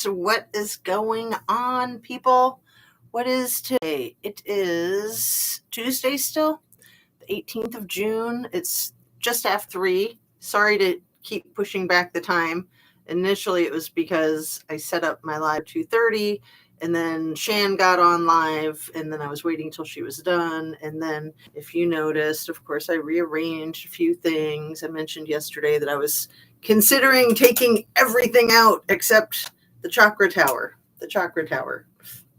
So what is going on, people? What is today? It is Tuesday still, the 18th of June. It's just after 3. Sorry to keep pushing back the time. Initially, it was because I set up my live 2:30, and then Shan got on live, and then I was waiting till she was done. And then, if you noticed, of course, I rearranged a few things. I mentioned yesterday that I was considering taking everything out except the chakra tower.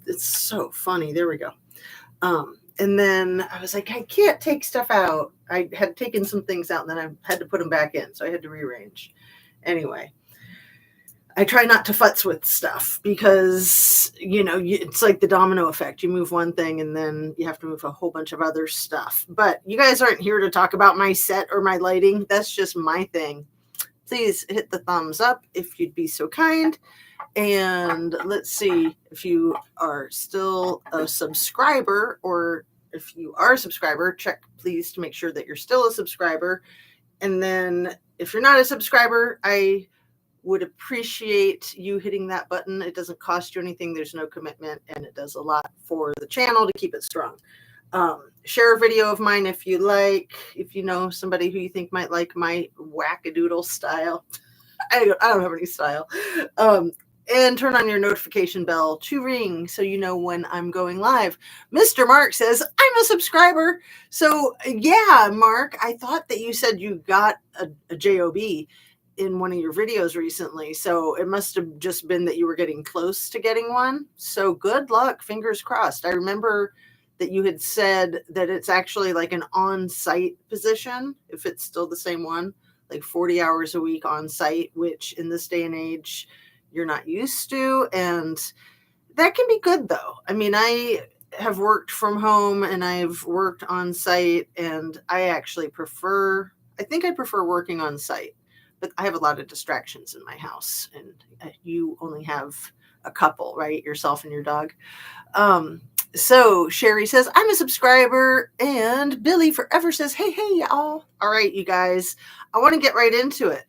It's so funny. There we go. And then I was like, I can't take stuff out. I had taken some things out and then I had to put them back in. So I had to rearrange. Anyway, I try not to futz with stuff because, it's like the domino effect. You move one thing and then you have to move a whole bunch of other stuff. But you guys aren't here to talk about my set or my lighting. That's just my thing. Please hit the thumbs up if you'd be so kind. And let's see if you are still a subscriber, or if you are a subscriber, check please to make sure that you're still a subscriber. And then if you're not a subscriber, I would appreciate you hitting that button. It doesn't cost you anything. There's no commitment, and it does a lot for the channel to keep it strong. Share a video of mine if you like, if you know somebody who you think might like my wackadoodle style. I don't have any style. And turn on your notification bell to ring so you know when I'm going live. Mr. Mark says, I'm a subscriber. So yeah, Mark, I thought that you said you got a JOB in one of your videos recently. So it must have just been that you were getting close to getting one. So good luck, fingers crossed. I remember that you had said that it's actually like an on-site position, if it's still the same one, like 40 hours a week on site, which in this day and age, you're not used to. And that can be good though. I mean, I have worked from home and I've worked on site, and I prefer working on site, but I have a lot of distractions in my house, and you only have a couple, right? Yourself and your dog. So Sherry says, I'm a subscriber, and Billy Forever says, hey, y'all. All right, you guys, I want to get right into it.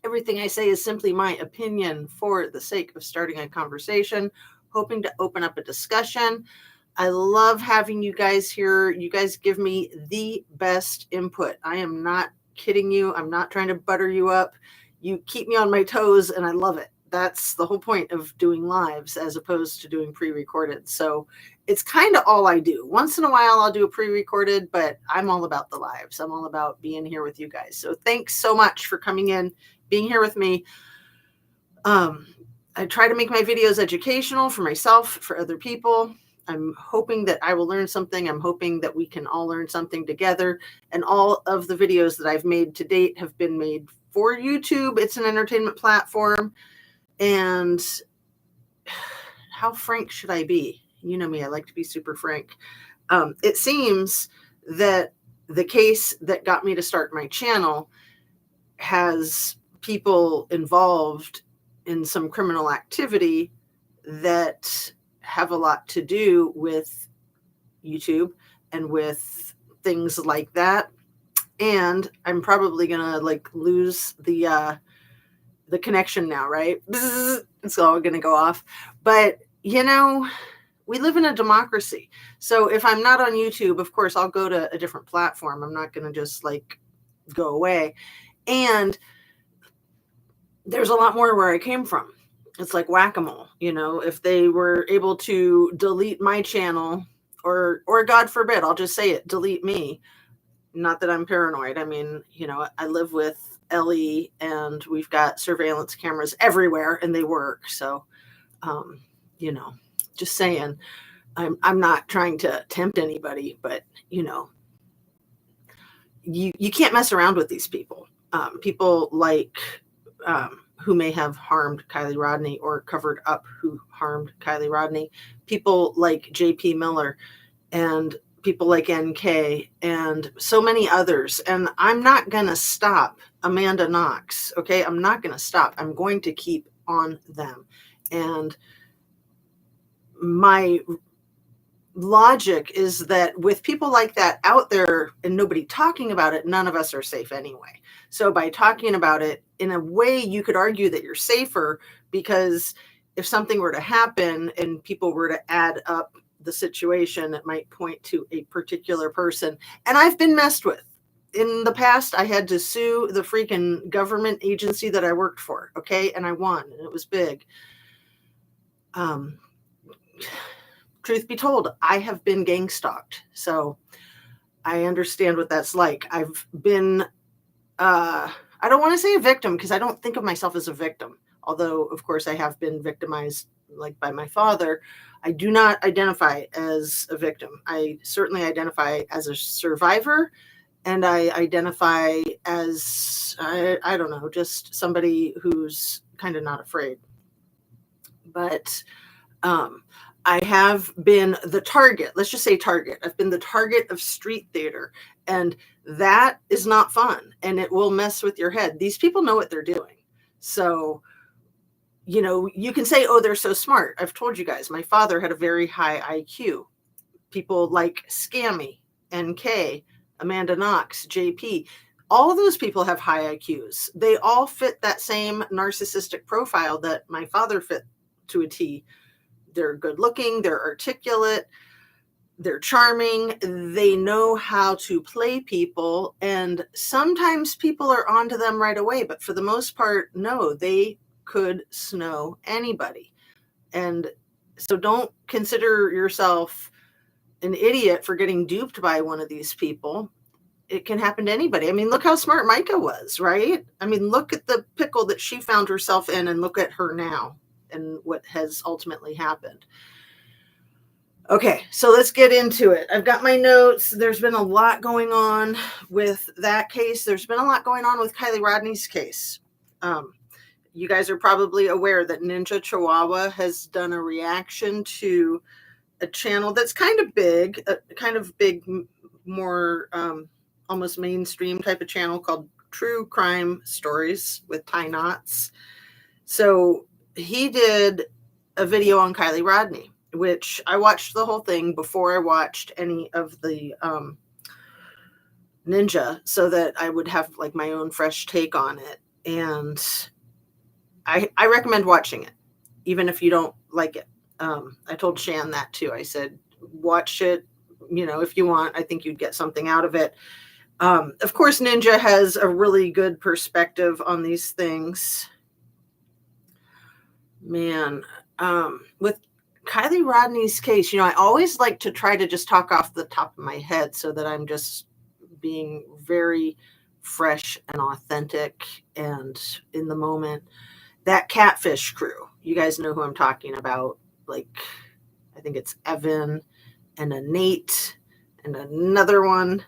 Everything I say is simply my opinion for the sake of starting a conversation, hoping to open up a discussion. I love having you guys here. You guys give me the best input. I am not kidding you. I'm not trying to butter you up. You keep me on my toes, and I love it. That's the whole point of doing lives as opposed to doing pre-recorded. So it's kind of all I do. Once in a while, I'll do a pre-recorded, but I'm all about the lives. I'm all about being here with you guys. So thanks so much for coming in, being here with me. I try to make my videos educational for myself, for other people. I'm hoping that I will learn something. I'm hoping that we can all learn something together. And all of the videos that I've made to date have been made for YouTube. It's an entertainment platform. And how frank should I be? You know me, I like to be super frank. It seems that the case that got me to start my channel has people involved in some criminal activity that have a lot to do with YouTube and with things like that. And I'm probably gonna lose the connection now, right? It's all gonna go off. But we live in a democracy. So if I'm not on YouTube, of course, I'll go to a different platform. I'm not gonna just go away. And there's a lot more where I came from. It's like whack-a-mole. If they were able to delete my channel, or God forbid, I'll just say it, delete me. Not that I'm paranoid. I mean, I live with Ellie, and we've got surveillance cameras everywhere, and they work. So, just saying, I'm not trying to tempt anybody, but you can't mess around with these people. People who may have harmed Kylie Rodney or covered up who harmed Kylie Rodney. People like JP Miller and people like NK and so many others. And I'm not going to stop Amanda Knox. Okay. I'm not going to stop. I'm going to keep on them. And my logic is that with people like that out there and nobody talking about it, none of us are safe anyway. So by talking about it in a way, you could argue that you're safer because if something were to happen and people were to add up the situation, it might point to a particular person. And I've been messed with. In the past, I had to sue the freaking government agency that I worked for, okay? And I won, and it was big. Truth be told, I have been gang stalked, so I understand what that's like. I've been, I don't want to say a victim because I don't think of myself as a victim, although, of course, I have been victimized like by my father. I do not identify as a victim. I certainly identify as a survivor. And I identify as, I don't know, just somebody who's kind of not afraid. But I have been the target. Let's just say target. I've been the target of street theater. And that is not fun. And it will mess with your head. These people know what they're doing. So, you know, you can say, oh, they're so smart. I've told you guys, my father had a very high IQ. People like Scammy, NK, Amanda Knox, JP, all of those people have high IQs. They all fit that same narcissistic profile that my father fit to a T. They're good looking, they're articulate, they're charming, they know how to play people, and sometimes people are onto them right away, but for the most part, no, they could snow anybody. And so don't consider yourself an idiot for getting duped by one of these people. It can happen to anybody. I mean, look how smart Micah was, right? I mean, look at the pickle that she found herself in and look at her now and what has ultimately happened. Okay, so let's get into it. I've got my notes. There's been a lot going on with that case. There's been a lot going on with Kylie Rodney's case. You guys are probably aware that Ninja Chihuahua has done a reaction to a channel that's kind of big, more almost mainstream type of channel called True Crime Stories with Ty Knotts. So he did a video on Kylie Rodney, which I watched the whole thing before I watched any of the Ninja, so that I would have like my own fresh take on it. And I recommend watching it, even if you don't like it. I told Shan that too. I said, watch it, you know, if you want. I think you'd get something out of it. Of course, Ninja has a really good perspective on these things. Man, with Kylie Rodney's case, you know, I always like to try to just talk off the top of my head so that I'm just being very fresh and authentic and in the moment. That Catfish crew, you guys know who I'm talking about. Like, I think it's Evan and a Nate and another one.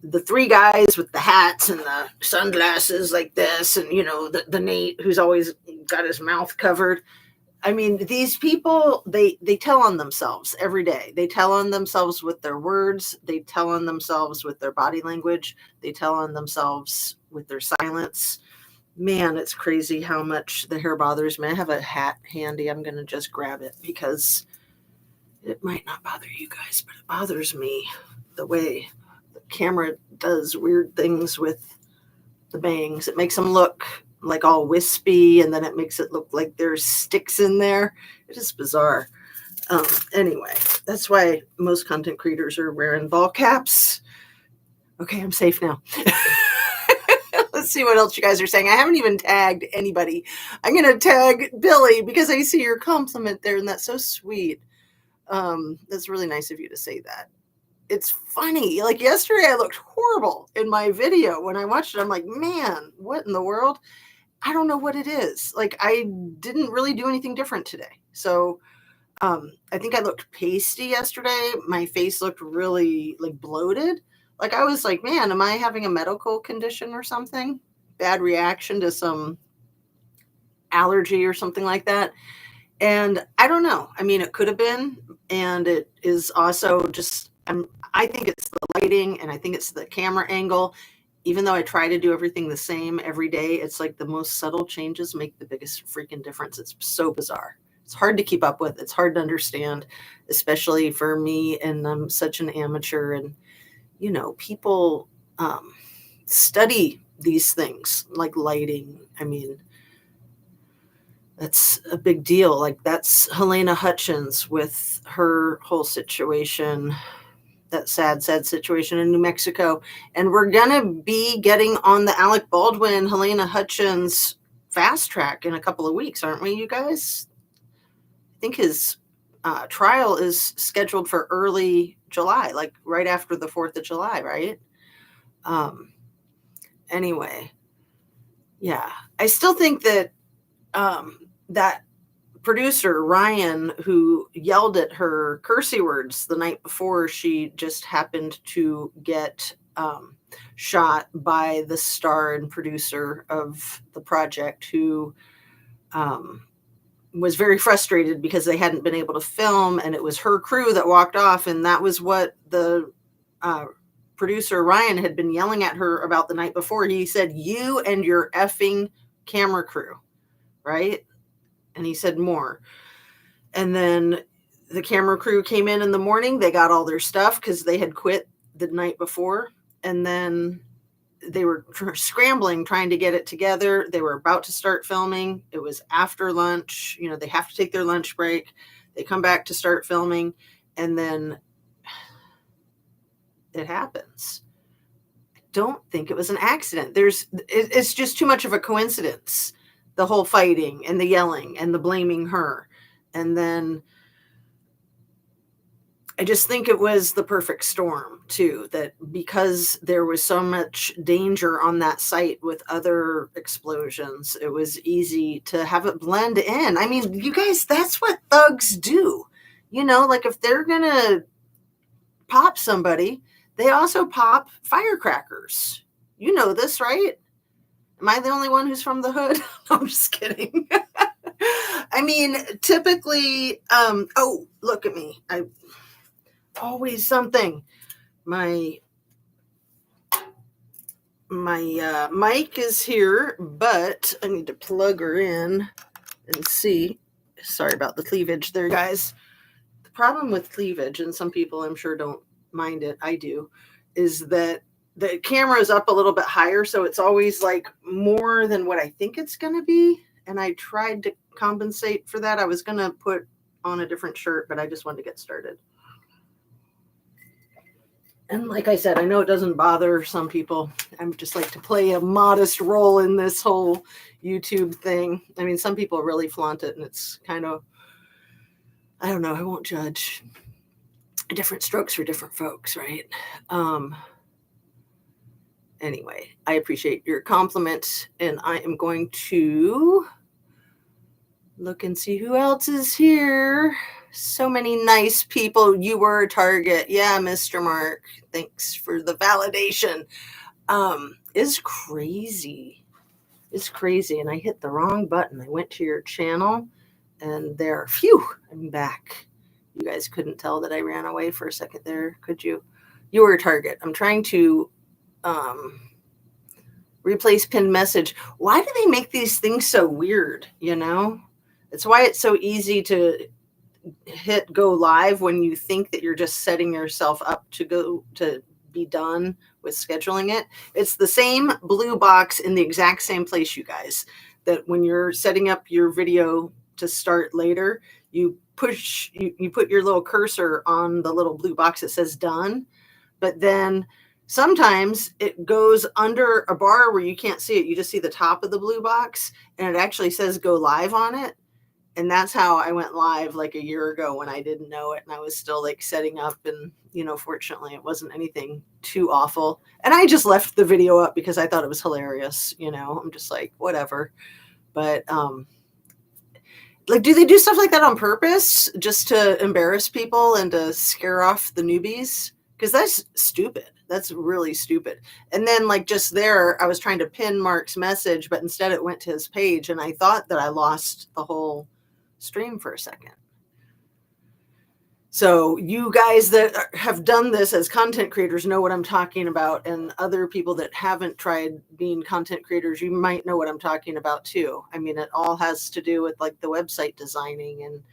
The three guys with the hats and the sunglasses like this, and, you know, the Nate who's always got his mouth covered. I mean, these people, they tell on themselves every day. They tell on themselves with their words. They tell on themselves with their body language. They tell on themselves with their silence. Man, it's crazy how much the hair bothers me. I have a hat handy. I'm going to just grab it because it might not bother you guys, but it bothers me the way the camera does weird things with the bangs. It makes them look like all wispy, and then it makes it look like there's sticks in there. It is bizarre. Anyway, that's why most content creators are wearing ball caps. Okay, I'm safe now. Let's see what else you guys are saying. I haven't even tagged anybody. I'm going to tag Billy because I see your compliment there, and that's so sweet. That's really nice of you to say that. It's funny. Like yesterday, I looked horrible in my video. When I watched it, I'm like, man, what in the world? I don't know what it is. Like, I didn't really do anything different today. So I think I looked pasty yesterday. My face looked really like bloated. Like, I was like, man, am I having a medical condition or something? Bad reaction to some allergy or something like that. And I don't know. I mean, it could have been. And it is also just, I think it's the lighting, and I think it's the camera angle. Even though I try to do everything the same every day, it's like the most subtle changes make the biggest freaking difference. It's so bizarre. It's hard to keep up with. It's hard to understand, especially for me. And I'm such an amateur, and, you know, people study these things like lighting. I mean, That's a big deal. Like, that's Helena Hutchins with her whole situation, that sad, sad situation in New Mexico. And we're going to be getting on the Alec Baldwin, Helena Hutchins fast track in a couple of weeks, aren't we, you guys? I think his trial is scheduled for early July, like right after the 4th of July, right? Anyway, yeah. I still think that that producer Ryan, who yelled at her cursey words the night before she just happened to get shot by the star and producer of the project, who was very frustrated because they hadn't been able to film, and it was her crew that walked off, and that was what the producer Ryan had been yelling at her about the night before. He said, "You and your effing camera crew," right? And he said more. And then the camera crew came in the morning. They got all their stuff because they had quit the night before. And then they were scrambling, trying to get it together. They were about to start filming. It was after lunch. You know, they have to take their lunch break. They come back to start filming. And then it happens. I don't think it was an accident. It's just too much of a coincidence. The whole fighting and the yelling and the blaming her. And then I just think it was the perfect storm too, that because there was so much danger on that site with other explosions, it was easy to have it blend in. I mean, you guys, that's what thugs do. You know, like if they're going to pop somebody, they also pop firecrackers. You know this, right? Am I the only one who's from the hood? I'm just kidding. I mean, typically, oh, look at me. I always something. My mic is here, but I need to plug her in and see. Sorry about the cleavage there, guys. The problem with cleavage, and some people I'm sure don't mind it, I do, is that the camera is up a little bit higher, so it's always like more than what I think it's going to be. And I tried to compensate for that. I was going to put on a different shirt, but I just wanted to get started. And like I said, I know it doesn't bother some people. I'm just like to play a modest role in this whole YouTube thing. I mean, some people really flaunt it, and it's kind of, I don't know, I won't judge. Different strokes for different folks, right? Anyway, I appreciate your compliment, and I am going to look and see who else is here. So many nice people. You were a target. Yeah, Mr. Mark. Thanks for the validation. It's crazy. It's crazy. And I hit the wrong button. I went to your channel, and there, phew, I'm back. You guys couldn't tell that I ran away for a second there, could you? You were a target. I'm trying to replace pinned message. Why do they make these things so weird? You know, it's why it's so easy to hit go live when you think that you're just setting yourself up to go to be done with scheduling it. It's the same blue box in the exact same place, you guys, that when you're setting up your video to start later, you push, you put your little cursor on the little blue box that says done, but then sometimes it goes under a bar where you can't see it. You just see the top of the blue box, and it actually says go live on it. And that's how I went live like a year ago when I didn't know it. And I was still like setting up, and, you know, fortunately it wasn't anything too awful. And I just left the video up because I thought it was hilarious. You know, I'm just like, whatever. But, like, do they do stuff like that on purpose just to embarrass people and to scare off the newbies? Because that's stupid. That's really stupid. And then, like, just there, I was trying to pin Mark's message, but instead it went to his page, and I thought that I lost the whole stream for a second. So you guys that have done this as content creators know what I'm talking about, and other people that haven't tried being content creators, you might know what I'm talking about too. I mean, it all has to do with like the website designing, and,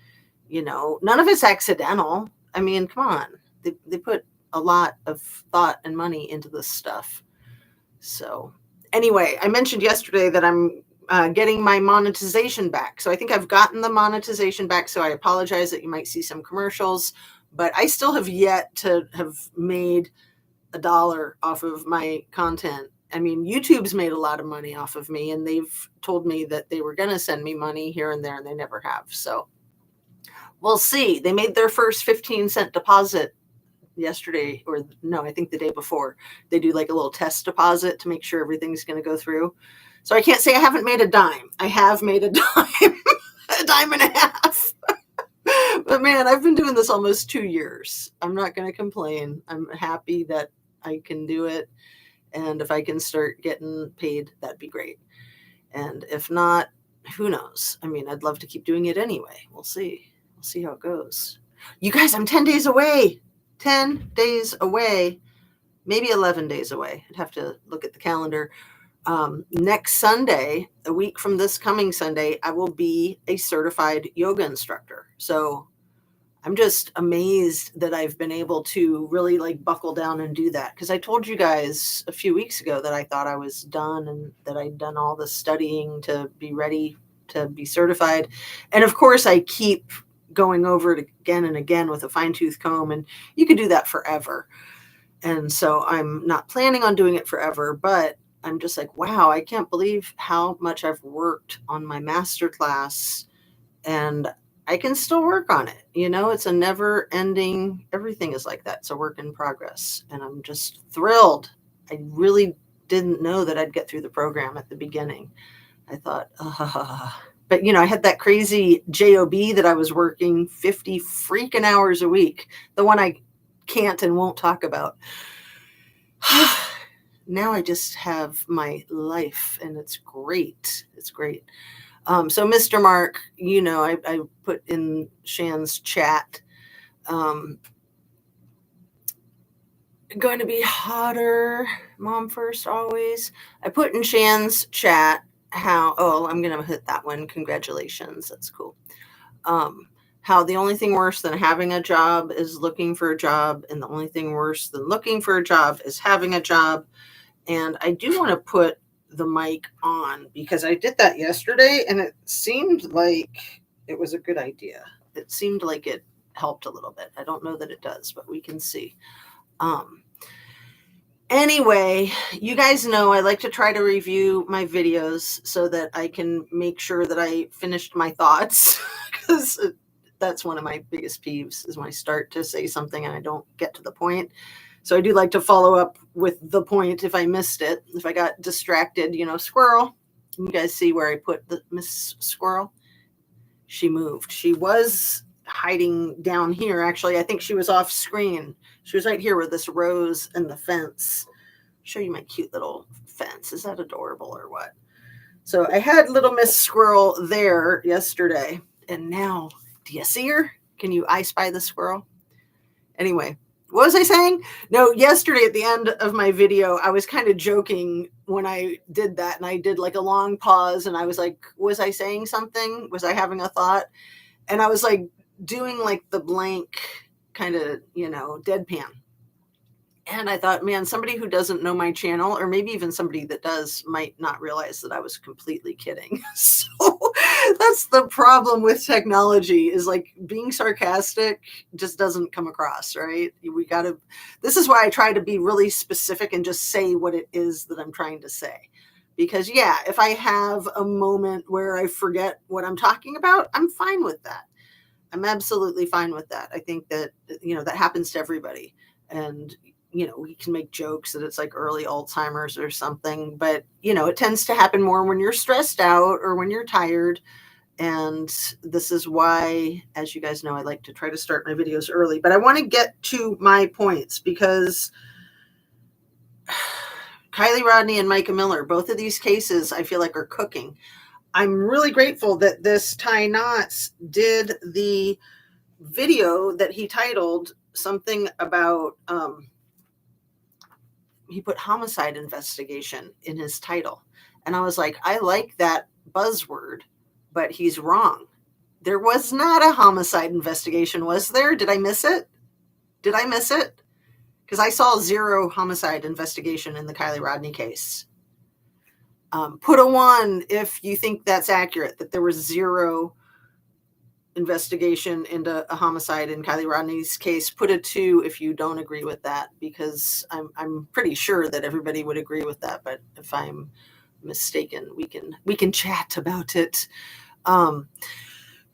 you know, none of it's accidental. I mean, come on, they put a lot of thought and money into this stuff. So anyway, I mentioned yesterday that I'm getting my monetization back. So I think I've gotten the monetization back. So I apologize that you might see some commercials, but I still have yet to have made $1 off of my content. I mean, YouTube's made a lot of money off of me, and they've told me that they were going to send me money here and there, and they never have. So we'll see. They made their first 15-cent deposit yesterday, or no, I think the day before. They do like a little test deposit to make sure everything's going to go through. So I can't say I haven't made a dime. I have made a dime, a dime and a half. But man, I've been doing this almost 2 years. I'm not going to complain. I'm happy that I can do it. And if I can start getting paid, that'd be great. And if not, who knows? I mean, I'd love to keep doing it anyway. We'll see. We'll see how it goes. You guys, I'm 10 days away. 10 days away. Maybe 11 days away. I'd have to look at the calendar. Next Sunday, a week from this coming Sunday, I will be a certified yoga instructor. So I'm just amazed that I've been able to really like buckle down and do that. Because I told you guys a few weeks ago that I thought I was done and that I'd done all the studying to be ready to be certified. And of course, I keep going over it again and again with a fine-tooth comb, and you can do that forever. And so I'm not planning on doing it forever, but I'm just like, wow, I can't believe how much I've worked on my masterclass, and I can still work on it. You know, it's a never ending, everything is like that. It's a work in progress. And I'm just thrilled. I really didn't know that I'd get through the program at the beginning. I thought, but you know, I had that crazy job that I was working 50 freaking hours a week, the one I can't and won't talk about. Now I just have my life, and it's great. It's great. So Mr. Mark, you know, I put in Shan's chat, going to be hotter, mom first always. I put in Shan's chat I'm going to hit that one. Congratulations. That's cool. How the only thing worse than having a job is looking for a job, and the only thing worse than looking for a job is having a job. And I do want to put the mic on because I did that yesterday and it seemed like it was a good idea. It seemed like it helped a little bit. I don't know that it does, but we can see. Anyway, you guys know I like to try to review my videos so that I can make sure that I finished my thoughts, because that's one of my biggest peeves is when I start to say something and I don't get to the point. So I do like to follow up with the point if I missed it. If I got distracted, you know, squirrel. You guys see where I put the Miss Squirrel? She moved. She was hiding down here. Actually, I think she was off screen. She was right here with this rose and the fence. I'll show you my cute little fence. Is that adorable or what? So I had little Miss Squirrel there yesterday. And now, do you see her? Can you I spy the squirrel? Anyway. What was I saying? No, yesterday at the end of my video, I was kind of joking when I did that. And I did like a long pause. And I was like, was I saying something? Was I having a thought? And I was like doing like the blank kind of, you know, deadpan. And I thought, man, somebody who doesn't know my channel, or maybe even somebody that does, might not realize that I was completely kidding. So that's the problem with technology, is like being sarcastic just doesn't come across, right? This is why I try to be really specific and just say what it is that I'm trying to say. Because yeah, if I have a moment where I forget what I'm talking about, I'm fine with that. I'm absolutely fine with that. I think that, you know, that happens to everybody. And you know, we can make jokes that it's like early Alzheimer's or something, but you know, it tends to happen more when you're stressed out or when you're tired. And this is why, as you guys know, I like to try to start my videos early, but I want to get to my points because Kylie Rodney and Micah Miller, both of these cases, I feel like are cooking. I'm really grateful that this Ty Knotts did the video that he titled something about, he put homicide investigation in his title. And I was like, I like that buzzword, but he's wrong. There was not a homicide investigation, was there? Did I miss it? Did I miss it? Because I saw 0 homicide investigation in the Kylie Rodney case. Put a 1 if you think that's accurate, that there was 0 investigation into a homicide in Kylie Rodney's case. Put a 2 if you don't agree with that, because I'm pretty sure that everybody would agree with that. But if I'm mistaken, we can chat about it.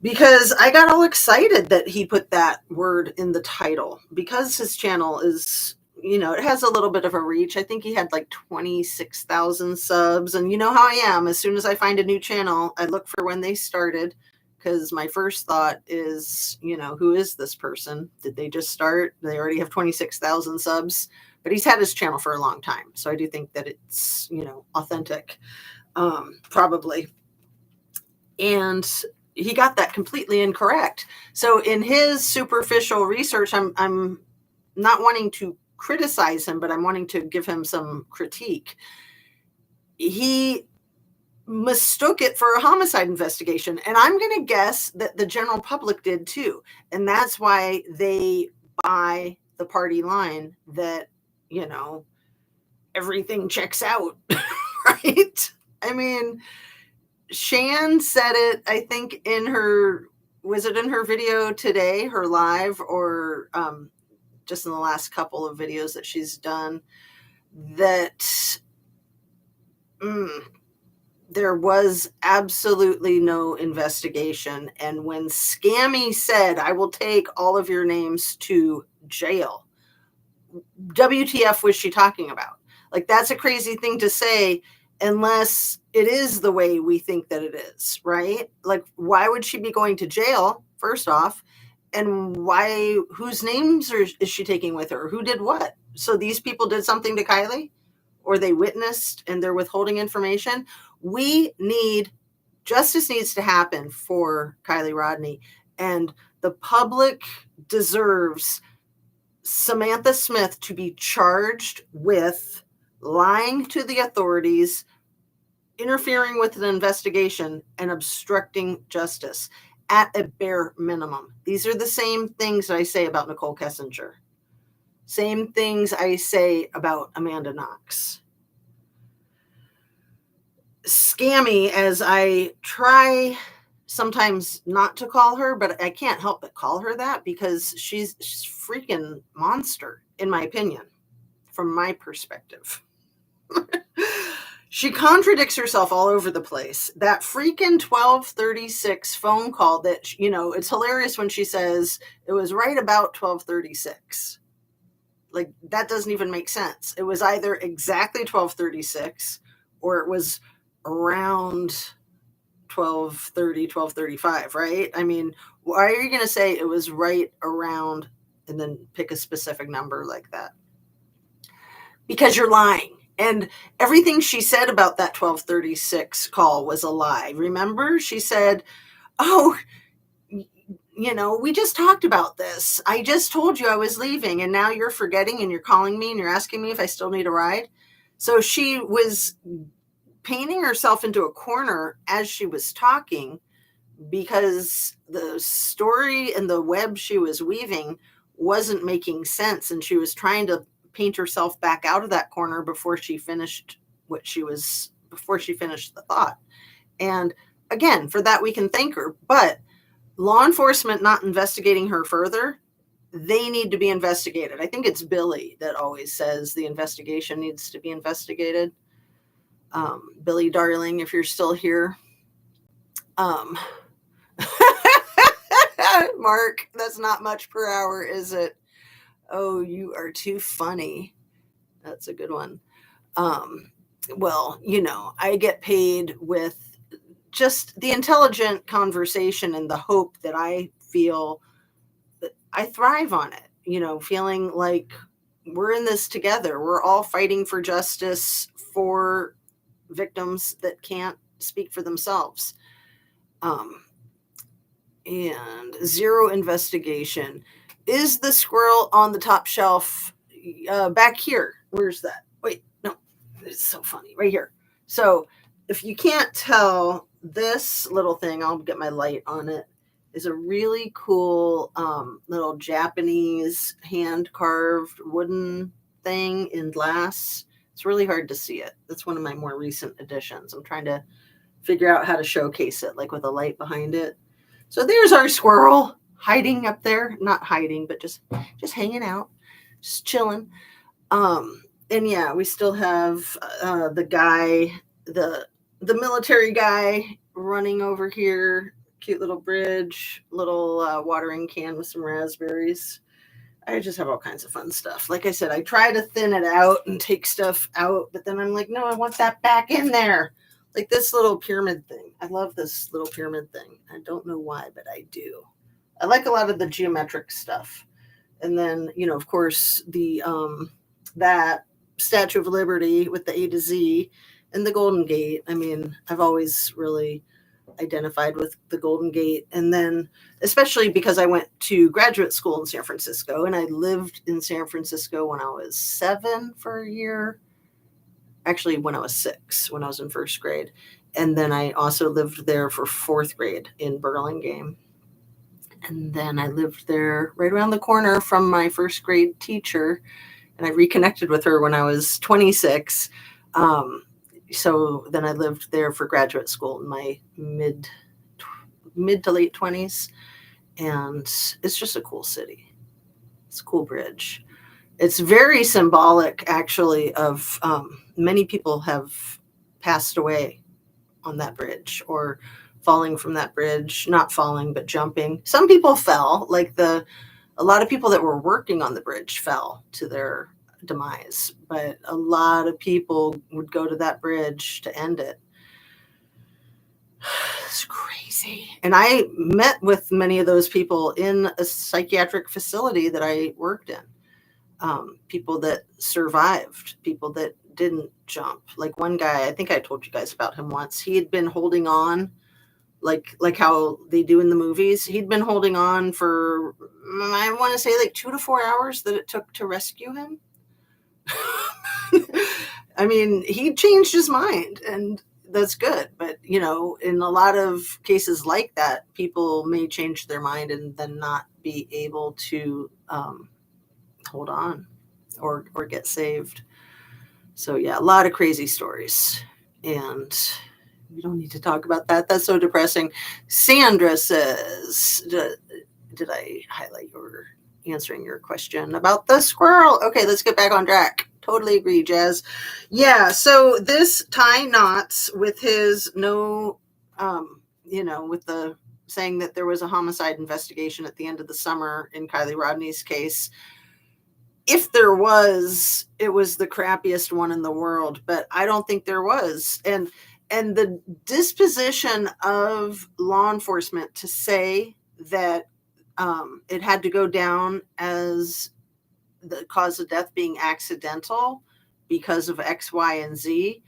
Because I got all excited that he put that word in the title, because his channel is, it has a little bit of a reach. I think he had like 26,000 subs. And you know how I am. As soon as I find a new channel, I look for when they started, because my first thought is, who is this person? Did they just start? They already have 26,000 subs. But he's had his channel for a long time. So I do think that it's, authentic, probably. And he got that completely incorrect. So in his superficial research, I'm not wanting to criticize him, but I'm wanting to give him some critique. He mistook it for a homicide investigation. And I'm going to guess that the general public did too. And that's why they buy the party line that, everything checks out, right? I mean, Shan said it, I think, was it in her video today, her live, or just in the last couple of videos that she's done, that there was absolutely no investigation. And when Scammy said, I will take all of your names to jail, WTF was she talking about? Like, that's a crazy thing to say, unless it is the way we think that it is, right? Like, why would she be going to jail, first off? And whose names is she taking with her? Who did what? So these people did something to Kylie, or they witnessed and they're withholding information. Justice needs to happen for Kylie Rodney, and the public deserves Samantha Smith to be charged with lying to the authorities, interfering with an investigation, and obstructing justice at a bare minimum. These are the same things I say about Nicole Kessinger. Same things I say about Amanda Knox. Scammy, as I try sometimes not to call her, but I can't help but call her that, because she's freaking monster, in my opinion, from my perspective. She contradicts herself all over the place. That freaking 12:36 phone call that, it's hilarious when she says it was right about 12:36. Like, that doesn't even make sense. It was either exactly 12:36 or it was around 12:30, 12:35, right? I mean, why are you going to say it was right around and then pick a specific number like that? Because you're lying. And everything she said about that 12:36 call was a lie. Remember, she said, oh, we just talked about this. I just told you I was leaving, and now you're forgetting, and you're calling me and you're asking me if I still need a ride. So she was painting herself into a corner as she was talking, because the story and the web she was weaving wasn't making sense. And she was trying to paint herself back out of that corner before she finished the thought. And again, for that, we can thank her. But law enforcement not investigating her further, they need to be investigated. I think it's Billy that always says the investigation needs to be investigated. Billy, darling, if you're still here. Mark, that's not much per hour, is it? Oh, you are too funny. That's a good one. Well, I get paid with just the intelligent conversation and the hope that I feel that I thrive on it, feeling like we're in this together. We're all fighting for justice for victims that can't speak for themselves. And 0 investigation. Is the squirrel on the top shelf back here? Where's that? Wait, no, it's so funny. Right here. So if you can't tell, this little thing, I'll get my light on it, is a really cool little Japanese hand-carved wooden thing in glass. It's really hard to see it. That's one of my more recent additions. I'm trying to figure out how to showcase it, like with a light behind it. So there's our squirrel hiding up there. Not hiding, but just hanging out, just chilling. And yeah, we still have the guy, the military guy running over here. Cute little bridge, little watering can with some raspberries. I just have all kinds of fun stuff. Like I said, I try to thin it out and take stuff out, but then I'm like, no, I want that back in there. Like this little pyramid thing. I love this little pyramid thing. I don't know why, but I do. I like a lot of the geometric stuff. And then, of course, the that Statue of Liberty with the A to Z and the Golden Gate. I mean, I've always really identified with the Golden Gate. And then, especially because I went to graduate school in San Francisco, and I lived in San Francisco when I was 7 for a year. Actually, when I was 6, when I was in first grade. And then I also lived there for 4th grade in Burlingame. And then I lived there right around the corner from my first grade teacher. And I reconnected with her when I was 26. So then I lived there for graduate school in my mid to late 20s. And it's just a cool city. It's a cool bridge. It's very symbolic, actually, of many people have passed away on that bridge or falling from that bridge, not falling, but jumping. Some people fell, like a lot of people that were working on the bridge fell to their demise, but a lot of people would go to that bridge to end it. It's crazy. And I met with many of those people in a psychiatric facility that I worked in. People that survived, people that didn't jump. Like one guy, I think I told you guys about him once. He had been holding on, like how they do in the movies. He'd been holding on for, I want to say, like 2 to 4 hours that it took to rescue him. I mean, he changed his mind, and that's good. But, in a lot of cases like that, people may change their mind and then not be able to hold on or get saved. So, yeah, a lot of crazy stories. And we don't need to talk about that. That's so depressing. Sandra says, did I highlight your answering your question about the squirrel? Okay, let's get back on track. Totally agree, Jazz. Yeah, so this tie knots with his with the saying that there was a homicide investigation at the end of the summer in Kylie Rodney's case. If there was, it was the crappiest one in the world, but I don't think there was. And the disposition of law enforcement to say that it had to go down as the cause of death being accidental because of X, Y, and Z,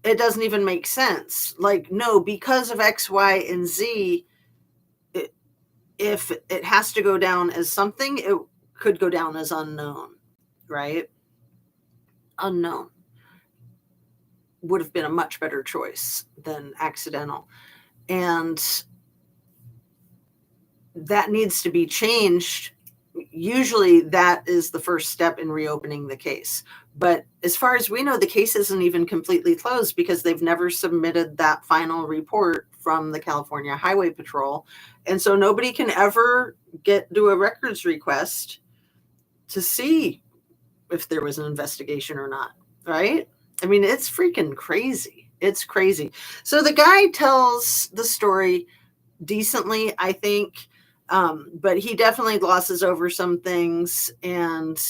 it doesn't even make sense. Like, no, because of X, Y, and Z, if it has to go down as something, it could go down as unknown, right? Unknown would have been a much better choice than accidental. And that needs to be changed. Usually that is the first step in reopening the case. But as far as we know, the case isn't even completely closed because they've never submitted that final report from the California Highway Patrol. And so nobody can ever do a records request to see if there was an investigation or not, right? I mean, it's freaking crazy. It's crazy. So the guy tells the story decently, I think, but he definitely glosses over some things and,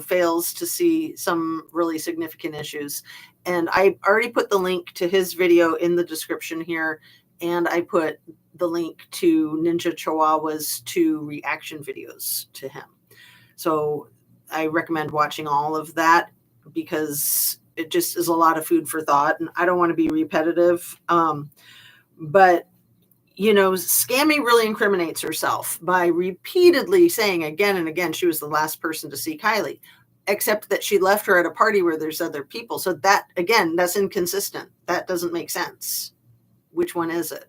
fails to see some really significant issues. And I already put the link to his video in the description here, and I put the link to Ninja Chihuahua's 2 reaction videos to him. So I recommend watching all of that because it just is a lot of food for thought, and I don't want to be repetitive. But Scammy really incriminates herself by repeatedly saying again and again she was the last person to see Kylie, except that she left her at a party where there's other people. So that, again, that's inconsistent. That doesn't make sense. Which one is it?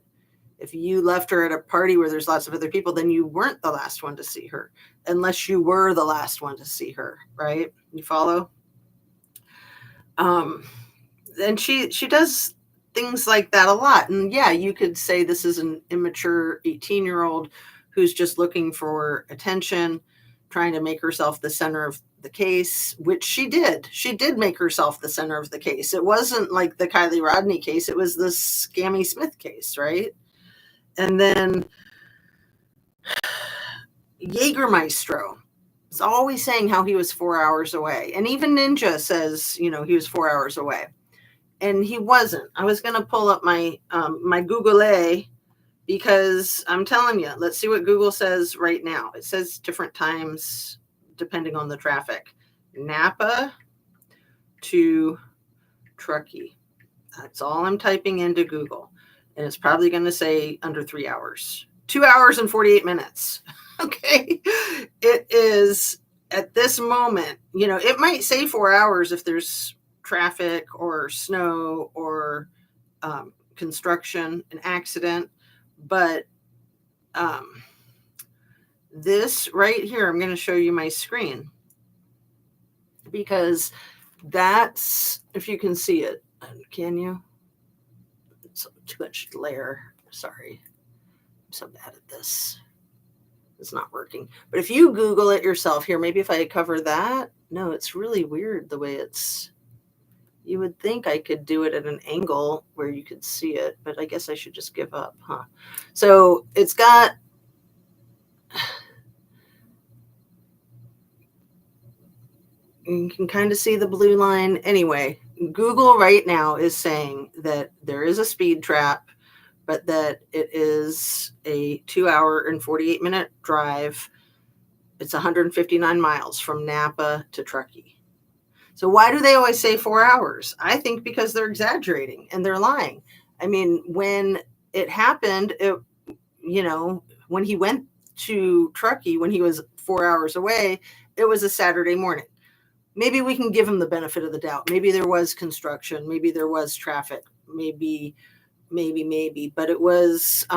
If you left her at a party where there's lots of other people, then you weren't the last one to see her, unless you were the last one to see her, right? You follow? Um, and she does things like that a lot. And yeah, you could say this is an immature 18-year-old who's just looking for attention, trying to make herself the center of the case, which she did. She did make herself the center of the case. It wasn't like the Kylie Rodney case, it was the Scammy Smith case, right? And then Jägermeister is always saying how he was 4 hours away. And even Ninja says, he was 4 hours away. And he wasn't. I was going to pull up my my Google because I'm telling you, let's see what Google says right now. It says different times depending on the traffic. Napa to Truckee. That's all I'm typing into Google. And it's probably going to say under 3 hours. 2 hours and 48 minutes. Okay. It is at this moment, it might say 4 hours if there's traffic or snow or construction, an accident. But this right here, I'm going to show you my screen because that's, if you can see it, can you? It's too much glare. Sorry. I'm so bad at this. It's not working. But if you Google it yourself here, maybe if I cover that. No, it's really weird the way it's. You would think I could do it at an angle where you could see it, but I guess I should just give up, huh? So it's got. You can kind of see the blue line. Anyway, Google right now is saying that there is a speed trap, but that it is a 2 hour and 48 minute drive. It's 159 miles from Napa to Truckee. So why do they always say 4 hours? I think because they're exaggerating and they're lying. I mean, when it happened, when he went to Truckee, when he was 4 hours away, it was a Saturday morning. Maybe we can give him the benefit of the doubt. Maybe there was construction. Maybe there was traffic. Maybe. But it was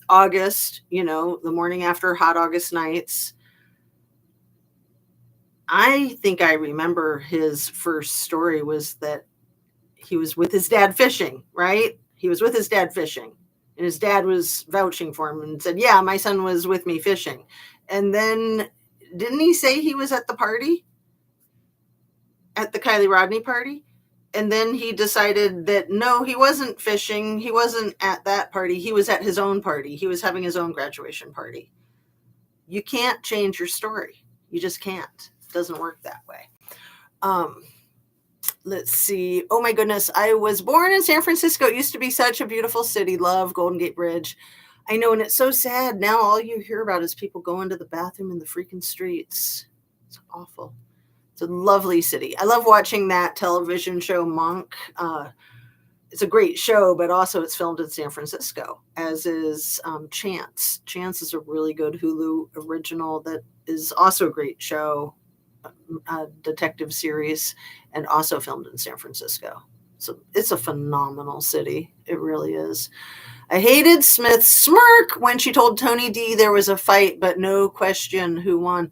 August, the morning after hot August nights. I think I remember his first story was that he was with his dad fishing, right? He was with his dad fishing. And his dad was vouching for him and said, yeah, my son was with me fishing. And then didn't he say he was at the party? At the Kylie Rodney party? And then he decided that no, he wasn't fishing. He wasn't at that party. He was at his own party. He was having his own graduation party. You can't change your story. You just can't. It doesn't work that way. Let's see. Oh my goodness. I was born in San Francisco. It used to be such a beautiful city. Love Golden Gate Bridge. I know, and it's so sad. Now all you hear about is people going to the bathroom in the freaking streets. It's awful. It's a lovely city. I love watching that television show, Monk. It's a great show, but also it's filmed in San Francisco, as is Chance. Chance is a really good Hulu original that is also a great show, detective series, and also filmed in San Francisco. So it's a phenomenal city. It really is. I hated Smith's smirk when she told Tony D there was a fight, but no question who won.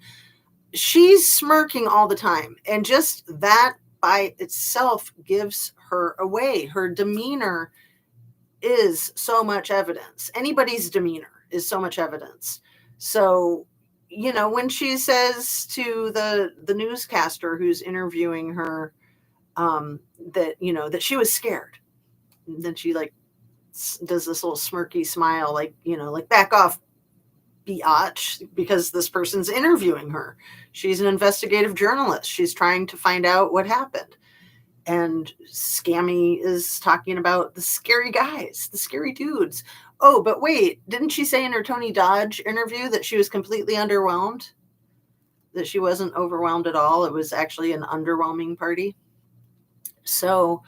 She's smirking all the time. And just that by itself gives her away. Her demeanor is so much evidence. Anybody's demeanor is so much evidence. So, when she says to the newscaster who's interviewing her that she was scared, and then she does this little smirky smile, like back off, biatch, because this person's interviewing her. She's an investigative journalist. She's trying to find out what happened. And Scammy is talking about the scary guys, the scary dudes. Oh, but wait, didn't she say in her Tony Dodge interview that she was completely underwhelmed? That she wasn't overwhelmed at all? It was actually an underwhelming party. So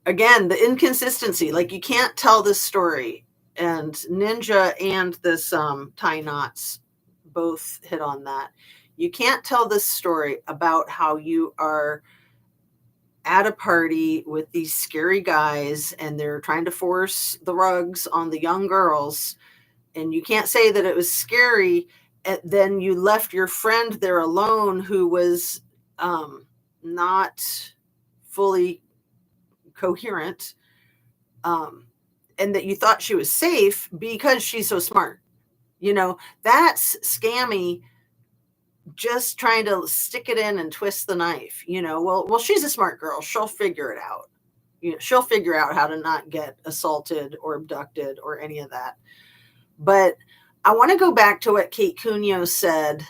again, the inconsistency, you can't tell this story. And Ninja and this Tie Knots both hit on that. You can't tell this story about how you are at a party with these scary guys and they're trying to force the rugs on the young girls. And you can't say that it was scary. And then you left your friend there alone who was not fully coherent, and that you thought she was safe because she's so smart. That's scammy, just trying to stick it in and twist the knife. Well, she's a smart girl. She'll figure it out. She'll figure out how to not get assaulted or abducted or any of that. But I want to go back to what Kate Cunio said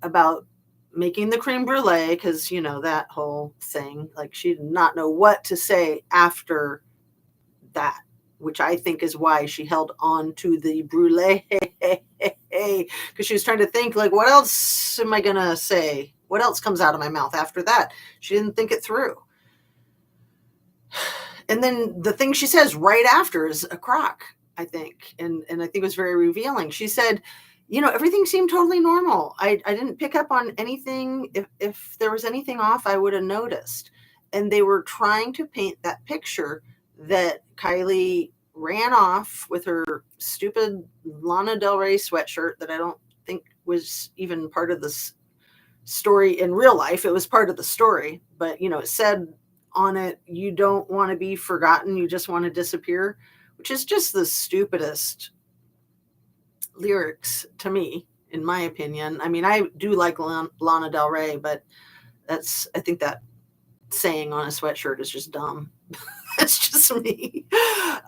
about making the creme brulee, because, that whole thing, like she did not know what to say after that, which I think is why she held on to the brulee, because she was trying to think, like, what else am I going to say? What else comes out of my mouth after that? She didn't think it through. And then the thing she says right after is a crock, I think. And I think it was very revealing. She said, everything seemed totally normal. I didn't pick up on anything. If there was anything off, I would have noticed. And they were trying to paint that picture that Kylie ran off with her stupid Lana Del Rey sweatshirt that I don't think was even part of this story in real life. It was part of the story, but it said on it, you don't want to be forgotten, you just want to disappear, which is just the stupidest lyrics to me, in my opinion. I mean, I do like Lana Del Rey, but I think that saying on a sweatshirt is just dumb. That's just me.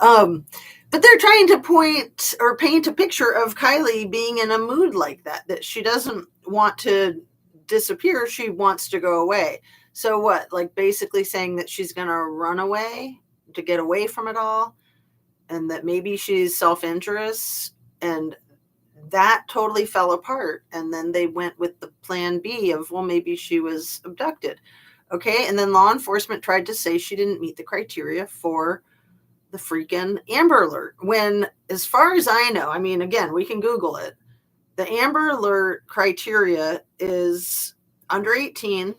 But they're trying to point or paint a picture of Kylie being in a mood like that she doesn't want to disappear. She wants to go away. So what? Like basically saying that she's going to run away to get away from it all, and that maybe she's self-injurious, and that totally fell apart. And then they went with the plan B of, well, maybe she was abducted. Okay. And then law enforcement tried to say she didn't meet the criteria for the freaking Amber Alert, when, as far as I know, I mean, again, we can Google it. The Amber Alert criteria is under 18,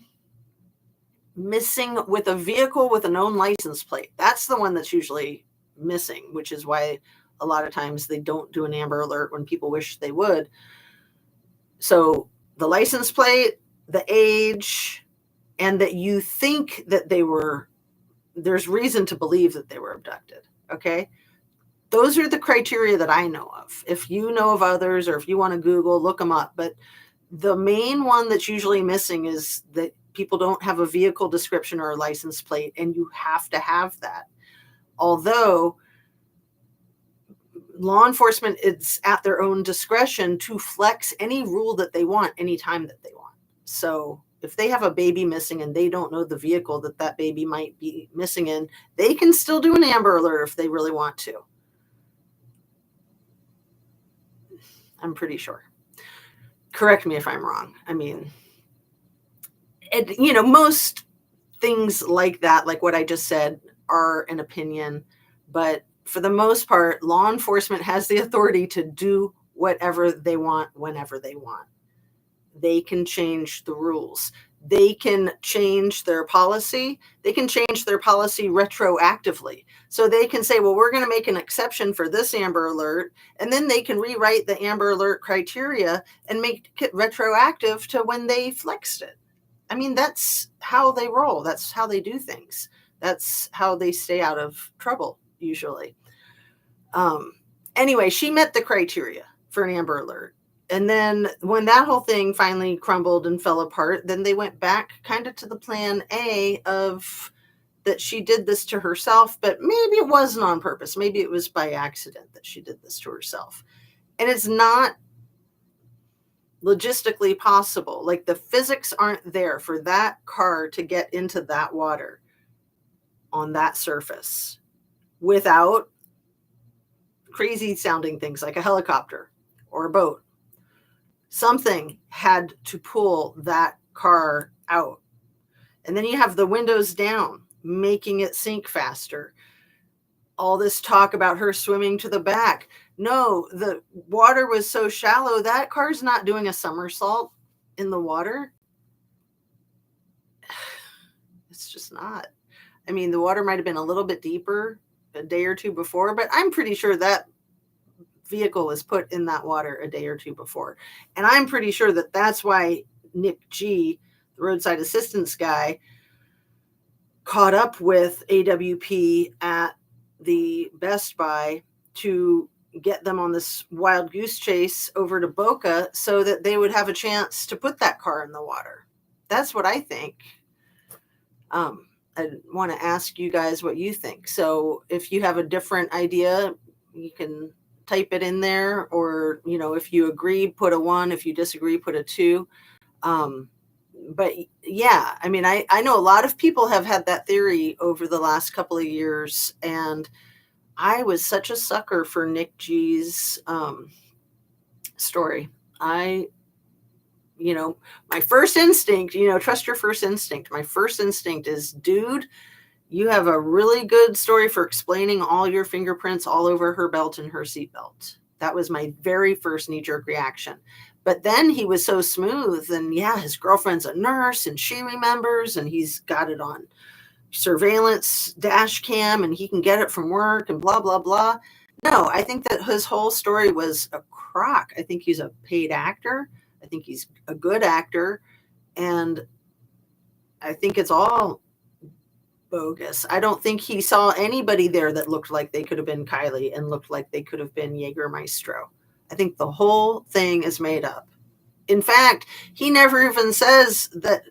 missing with a vehicle with a known license plate. That's the one that's usually missing, which is why a lot of times they don't do an Amber Alert when people wish they would. So the license plate, the age, and that you think that there's reason to believe that they were abducted. Okay. Those are the criteria that I know of. If you know of others, or if you want to Google, look them up. But the main one that's usually missing is that people don't have a vehicle description or a license plate, and you have to have that. Although law enforcement is at their own discretion to flex any rule that they want anytime that they want. So if they have a baby missing and they don't know the vehicle that baby might be missing in, they can still do an Amber Alert if they really want to. I'm pretty sure. Correct me if I'm wrong. I mean, most things like that, like what I just said, are an opinion. But for the most part, law enforcement has the authority to do whatever they want, whenever they want. They can change the rules. They can change their policy. They can change their policy retroactively. So they can say, well, we're going to make an exception for this Amber Alert. And then they can rewrite the Amber Alert criteria and make it retroactive to when they flexed it. I mean, that's how they roll. That's how they do things. That's how they stay out of trouble, usually. Anyway, she met the criteria for an Amber Alert. And then when that whole thing finally crumbled and fell apart, then they went back kind of to the plan A of that she did this to herself, but maybe it wasn't on purpose. Maybe it was by accident that she did this to herself. And it's not logistically possible. Like, the physics aren't there for that car to get into that water on that surface without crazy sounding things like a helicopter or a boat. Something had to pull that car out. And then you have the windows down, making it sink faster. All this talk about her swimming to the back. No, the water was so shallow, that car's not doing a somersault in the water. It's just not. I mean, the water might have been a little bit deeper a day or two before, but I'm pretty sure that vehicle was put in that water a day or two before. And I'm pretty sure that that's why Nick G, the roadside assistance guy, caught up with AWP at the Best Buy to get them on this wild goose chase over to Boca so that they would have a chance to put that car in the water. That's what I think. I want to ask you guys what you think. So if you have a different idea, you can type it in there, or, if you agree, put a 1. If you disagree, put a 2. But yeah, I mean, I know a lot of people have had that theory over the last couple of years, and I was such a sucker for Nick G's story. My first instinct, trust your first instinct. My first instinct is, dude, you have a really good story for explaining all your fingerprints all over her belt and her seatbelt. That was my very first knee-jerk reaction. But then he was so smooth, and yeah, his girlfriend's a nurse and she remembers, and he's got it on surveillance dash cam and he can get it from work and blah, blah, blah. No, I think that his whole story was a crock. I think he's a paid actor. I think he's a good actor. And I think it's all bogus. I don't think he saw anybody there that looked like they could have been Kylie and looked like they could have been Jägermeister. I think the whole thing is made up. In fact, he never even says that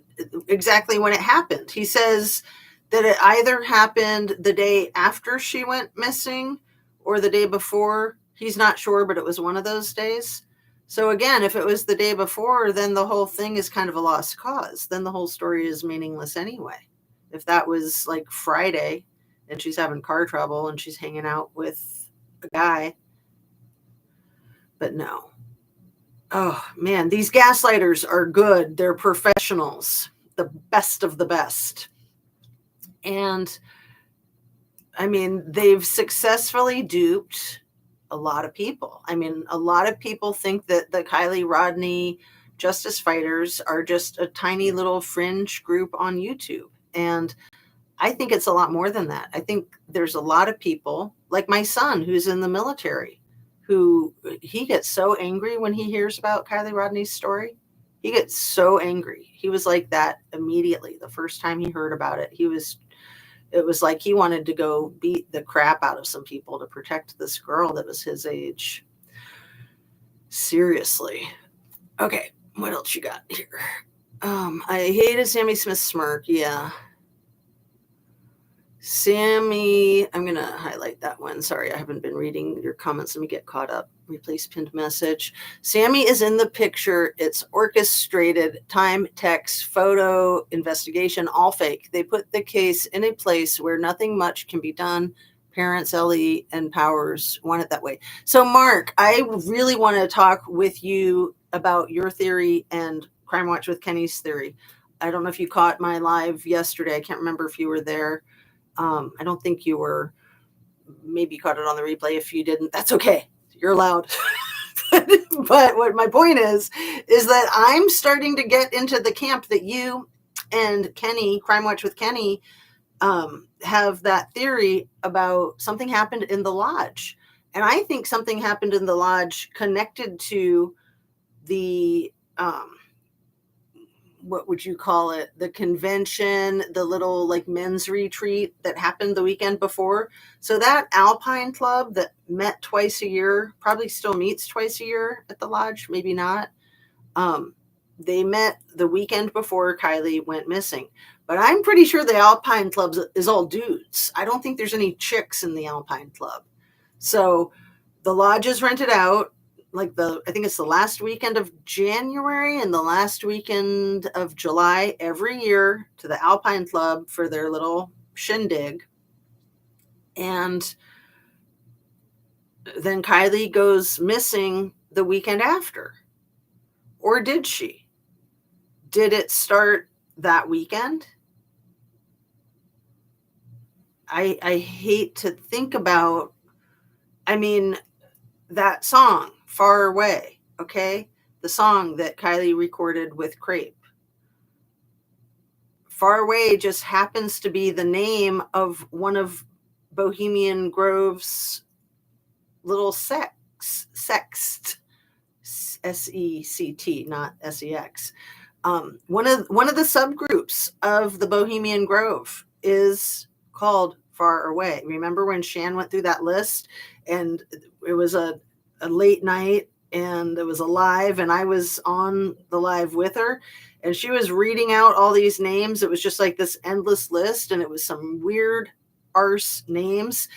exactly when it happened. He says that it either happened the day after she went missing or the day before. He's not sure, but it was one of those days. So again, if it was the day before, then the whole thing is kind of a lost cause. Then the whole story is meaningless anyway. If that was like Friday and she's having car trouble and she's hanging out with a guy. But no. Oh man, these gaslighters are good. They're professionals, the best of the best. And I mean, they've successfully duped a lot of people. I mean, a lot of people think that the Kylie Rodney justice fighters are just a tiny little fringe group on YouTube. And I think it's a lot more than that. I think there's a lot of people, like my son, who's in the military, who he gets so angry when he hears about Kylie Rodney's story. He gets so angry. He was like that immediately. The first time he heard about it, it was like he wanted to go beat the crap out of some people to protect this girl that was his age. Seriously. Okay, what else you got here? I hated Sammy Smith's smirk. Yeah. Sammy, I'm going to highlight that one. Sorry, I haven't been reading your comments. Let me get caught up. Replace pinned message. Sammy is in the picture. It's orchestrated, time, text, photo, investigation, all fake. They put the case in a place where nothing much can be done. Parents, LE, and Powers want it that way. So, Mark, I really want to talk with you about your theory and Crime Watch with Kenny's theory. I don't know if you caught my live yesterday. I can't remember if you were there. I don't think you were. Maybe you caught it on the replay. If you didn't, that's okay. You're allowed. But what my point is that I'm starting to get into the camp that you and Kenny, Crime Watch with Kenny, have that theory about something happened in the lodge. And I think something happened in the lodge connected to the, what would you call it? The convention, the little like men's retreat that happened the weekend before. So that Alpine Club that met twice a year, probably still meets twice a year at the lodge, maybe not. They met the weekend before Kylie went missing. But I'm pretty sure the Alpine Club is all dudes. I don't think there's any chicks in the Alpine Club. So the lodge is rented out. Like I think it's the last weekend of January and the last weekend of July every year to the Alpine Club for their little shindig. And then Kylie goes missing the weekend after. Or did she? Did it start that weekend? I hate to think about, that song, Far Away, okay? The song that Kylie recorded with Crepe. Far Away just happens to be the name of one of Bohemian Grove's little sext, S-E-C-T, not S-E-X. One of the subgroups of the Bohemian Grove. is called Far Away. Remember when Shan went through that list, and it was a late night, and it was a live, and I was on the live with her, and she was reading out all these names. It was just like this endless list, and it was some weird arse names,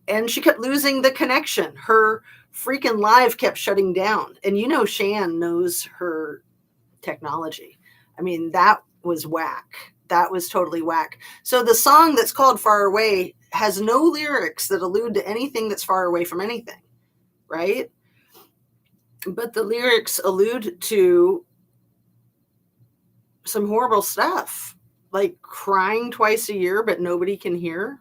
and she kept losing the connection. Her freaking live kept shutting down. And you know, Shan knows her technology. I mean, that was whack. That was totally whack. So the song that's called Far Away has no lyrics that allude to anything that's far away from anything, right? But the lyrics allude to some horrible stuff, like crying twice a year, but nobody can hear.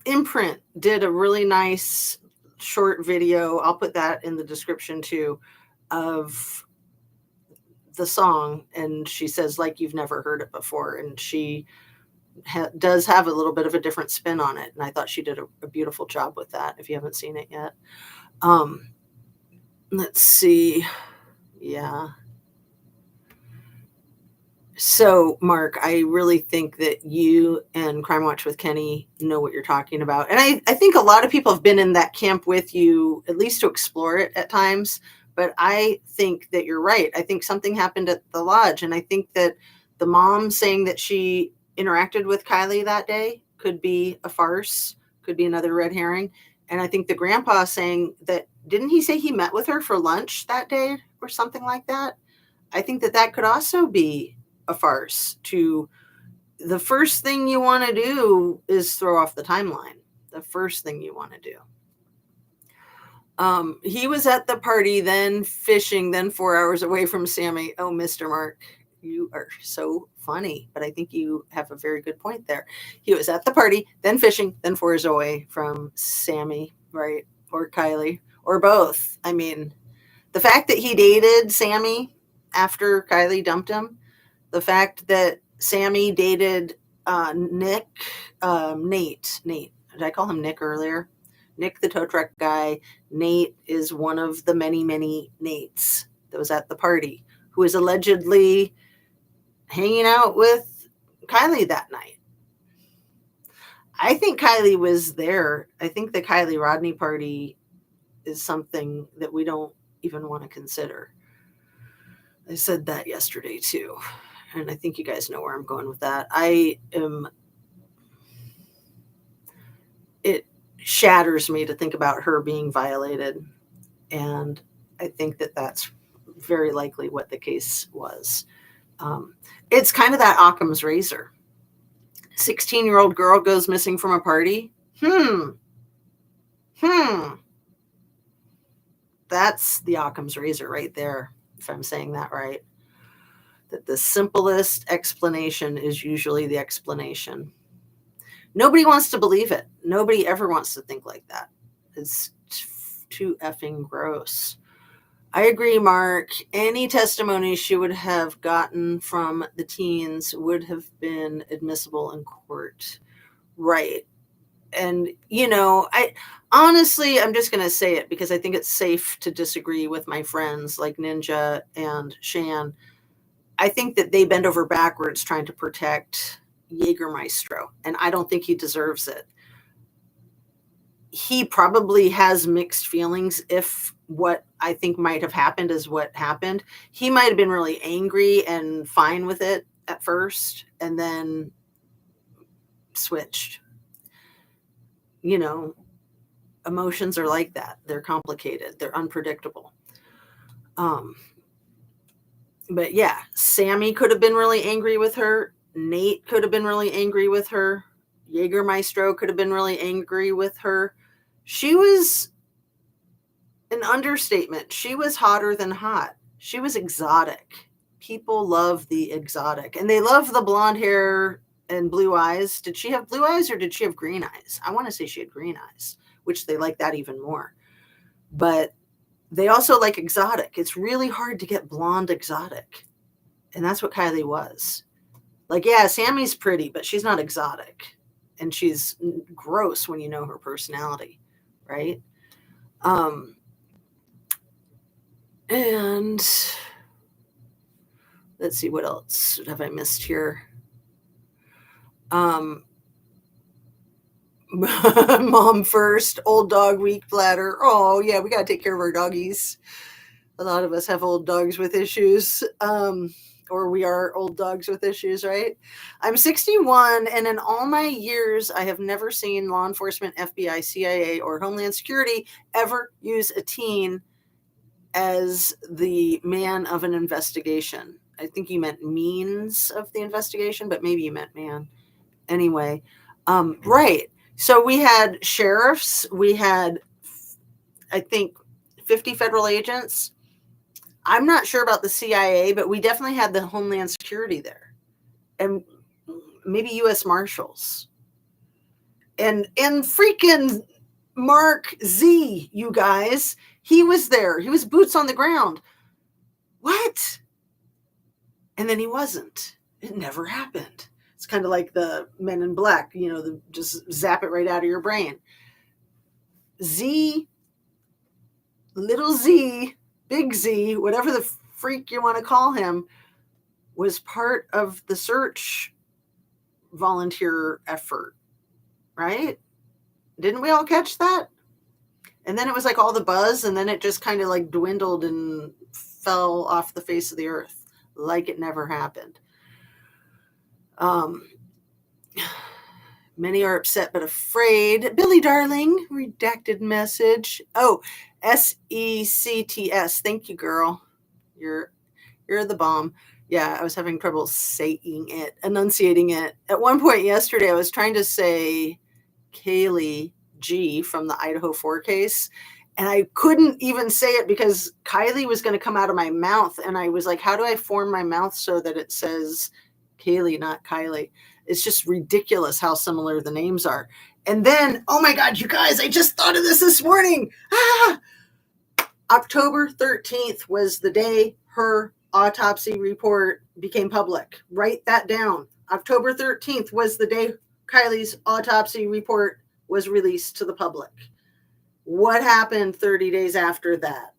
Imprint did a really nice short video. I'll put that in the description too, of the song. And she says, like, you've never heard it before. And she does have a little bit of a different spin on it. And I thought she did a beautiful job with that, if you haven't seen it yet. Let's see. Yeah. So, Mark, I really think that you and Crime Watch with Kenny know what you're talking about. And I think a lot of people have been in that camp with you, at least to explore it at times. But I think that you're right. I think something happened at the lodge. And I think that the mom saying that she interacted with Kylie that day could be a farce, could be another red herring. And I think the grandpa saying that, didn't he say he met with her for lunch that day or something like that? I think that that could also be a farce. To the first thing you want to do is throw off the timeline. The first thing you want to do. He was at the party, then fishing, then 4 hours away from Sammy. Oh, Mr. Mark, you are so funny, but I think you have a very good point there. He was at the party, then fishing, then 4 hours away from Sammy, right? Or Kylie, or both. I mean, the fact that he dated Sammy after Kylie dumped him, the fact that Sammy dated Nate. Did I call him Nick earlier? Nick, the tow truck guy. Nate is one of the many, many Nates that was at the party, who was allegedly hanging out with Kylie that night. I think Kylie was there. I think the Kylie Rodney party is something that we don't even want to consider. I said that yesterday too. And I think you guys know where I'm going with that. It shatters me to think about her being violated. And I think that that's very likely what the case was. It's kind of that Occam's razor. 16-year-old girl goes missing from a party. That's the Occam's razor right there, if I'm saying that right. That the simplest explanation is usually the explanation. Nobody wants to believe it. Nobody ever wants to think like that. It's too effing gross. I agree, Mark. Any testimony she would have gotten from the teens would have been admissible in court. Right. And, you know, honestly, I'm just going to say it because I think it's safe to disagree with my friends like Ninja and Shan. I think that they bend over backwards trying to protect Jägermeister, and I don't think he deserves it. He probably has mixed feelings if what I think might have happened is what happened. He might have been really angry and fine with it at first and then switched. You know, emotions are like that. They're complicated. They're unpredictable. But yeah, Sammy could have been really angry with her. Nate could have been really angry with her. Jägermeister could have been really angry with her. She was an understatement. She was hotter than hot. She was exotic. People love the exotic. And they love the blonde hair and blue eyes. Did she have blue eyes or did she have green eyes? I want to say she had green eyes, which they like that even more. But they also like exotic. It's really hard to get blonde exotic. And that's what Kylie was. Like, yeah, Sammy's pretty, but she's not exotic. And she's gross when you know her personality, right? And Let's see, what else have I missed here? Mom first, old dog week bladder. Oh yeah, we gotta take care of our doggies. A lot of us have old dogs with issues. Or we are old dogs with issues, right? I'm 61, and in all my years, I have never seen law enforcement, FBI, CIA, or Homeland Security ever use a teen as the man of an investigation. I think you meant means of the investigation, but maybe you meant man. Anyway, right. So we had sheriffs, we had, I think, 50 federal agents. I'm not sure about the CIA, but we definitely had the Homeland Security there, and maybe U.S. Marshals, and freaking Mark Z. You guys, he was there. He was boots on the ground. What? And then he wasn't. It never happened. It's kind of like the Men in Black, just zap it right out of your brain. Z, little Z, big Z, whatever the freak you want to call him, was part of the search volunteer effort, right? Didn't we all catch that? And then it was like all the buzz, and then it just kind of like dwindled and fell off the face of the earth like it never happened. Many are upset but afraid. Billy darling, redacted message. Oh, SECTS. Thank you, girl. You're the bomb. Yeah, I was having trouble saying it, enunciating it. At one point yesterday, I was trying to say Kaylee G from the Idaho 4 case, and I couldn't even say it because Kylie was going to come out of my mouth, and I was like, how do I form my mouth so that it says Kaylee, not Kylie? It's just ridiculous how similar the names are. And then, oh my God, you guys, I just thought of this morning. October 13th was the day her autopsy report became public. Write that down. October 13th was the day Kylie's autopsy report was released to the public. What happened 30 days after that?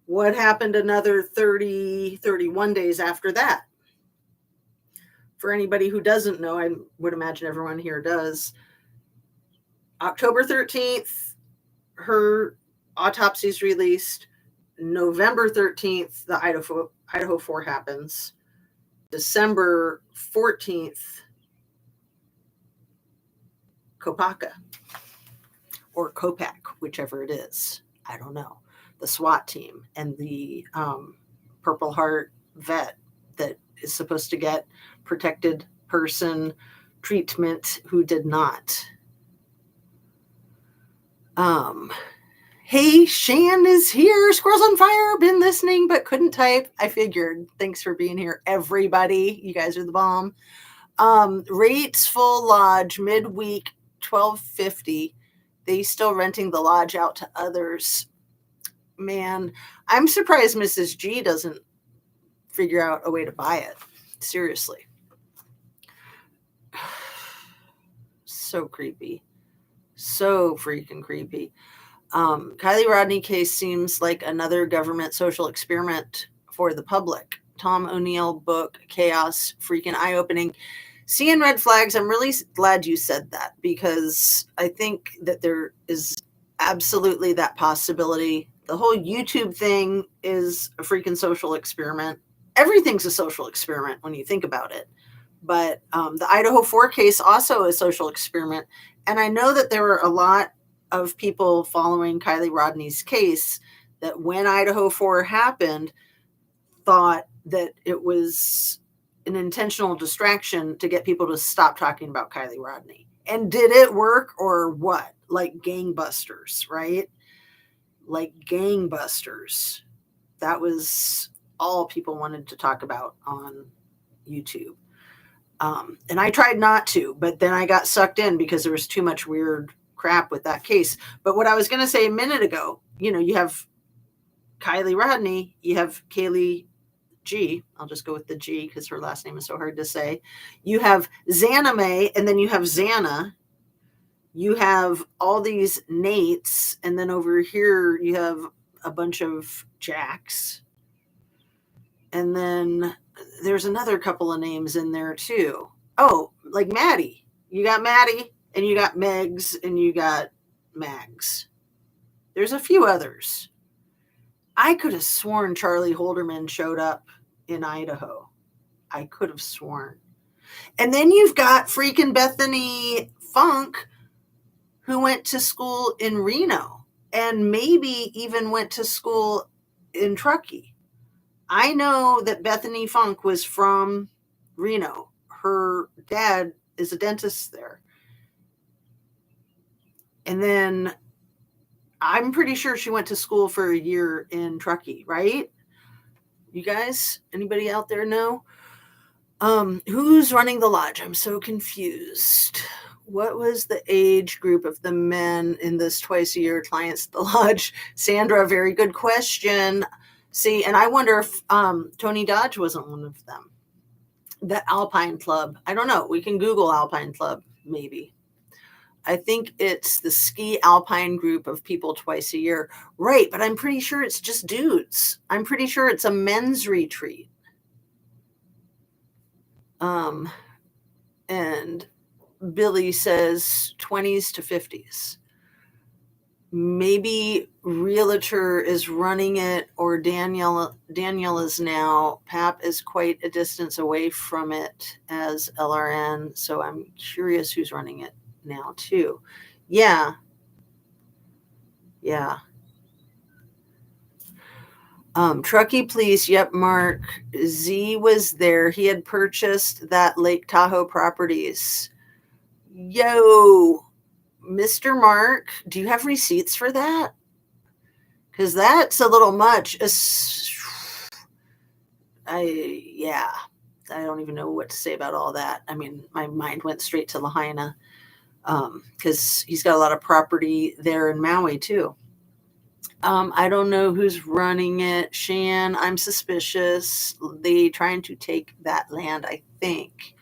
What happened another 30, 31 days after that? For anybody who doesn't know, I would imagine everyone here does. October 13th, her autopsy is released. November 13th, the Idaho 4 happens. December 14th, Kopaka or Kopak, whichever it is. I don't know. The SWAT team and the Purple Heart vet that is supposed to get protected person treatment who did not. Hey, Shan is here. Squirrels on Fire. Been listening, but couldn't type. I figured. Thanks for being here, everybody. You guys are the bomb. Rates full lodge midweek, $12.50. They still renting the lodge out to others. Man, I'm surprised Mrs. G doesn't figure out a way to buy it. Seriously. So creepy. So freaking creepy. Kylie Rodney case seems like another government social experiment for the public. Tom O'Neill book, Chaos, freaking eye-opening. Seeing red flags, I'm really glad you said that, because I think that there is absolutely that possibility. The whole YouTube thing is a freaking social experiment. Everything's a social experiment when you think about it. But the Idaho 4 case also a social experiment. And I know that there were a lot of people following Kylie Rodney's case that when Idaho 4 happened, thought that it was an intentional distraction to get people to stop talking about Kylie Rodney. And did it work or what? Like gangbusters, right? Like gangbusters. That was all people wanted to talk about on YouTube. And I tried not to, but then I got sucked in because there was too much weird crap with that case. But what I was going to say a minute ago, you have Kylie Rodney, you have Kaylee G. I'll just go with the G because her last name is so hard to say. You have Xana May, and then you have Xana. You have all these Nates, and then over here you have a bunch of Jacks. And then there's another couple of names in there too. Oh, like Maddie. You got Maddie, and you got Megs, and you got Mags. There's a few others. I could have sworn Charlie Holderman showed up in Idaho. I could have sworn. And then you've got freaking Bethany Funk, who went to school in Reno and maybe even went to school in Truckee. I know that Bethany Funk was from Reno. Her dad is a dentist there. And then I'm pretty sure she went to school for a year in Truckee, right? You guys, anybody out there know? Who's running the lodge? I'm so confused. What was the age group of the men in this twice a year clients at the lodge? Sandra, very good question. See, and I wonder if Tony Dodge wasn't one of them. The Alpine Club. I don't know. We can Google Alpine Club, maybe. I think it's the ski alpine group of people twice a year. Right, but I'm pretty sure it's just dudes. I'm pretty sure it's a men's retreat. And Billy says 20s to 50s. Maybe Realtor is running it, or Daniel is now. Pap is quite a distance away from it as LRN, so I'm curious who's running it now too. Yeah. Truckee, please. Yep, Mark. Z was there. He had purchased that Lake Tahoe Properties. Yo, Mr. Mark, do you have receipts for that? Because that's a little much. I don't even know what to say about all that. I mean, my mind went straight to Lahaina because he's got a lot of property there in Maui too. I don't know who's running it. Shan, I'm suspicious. They trying to take that land, I think.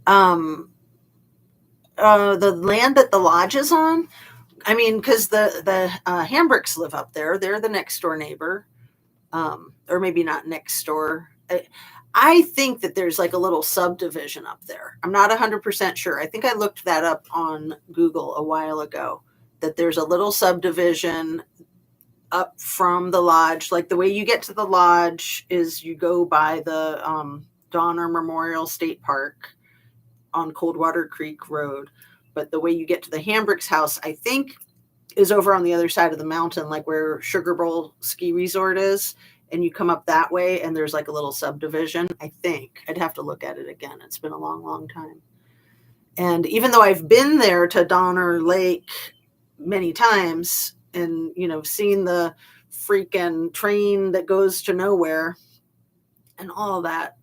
The land that the lodge is on, I mean, because the Hambricks live up there. They're the next door neighbor. Or maybe not next door. I think that there's like a little subdivision up there. I'm not 100% sure. I think I looked that up on Google a while ago, that there's a little subdivision up from the lodge. Like the way you get to the lodge is you go by the Donner Memorial State Park on Coldwater Creek Road. But the way you get to the Hambricks house, I think, is over on the other side of the mountain, like where Sugar Bowl Ski Resort is. And you come up that way, and there's like a little subdivision, I think. I'd have to look at it again. It's been a long, long time. And even though I've been there to Donner Lake many times and, seen the freaking train that goes to nowhere and all that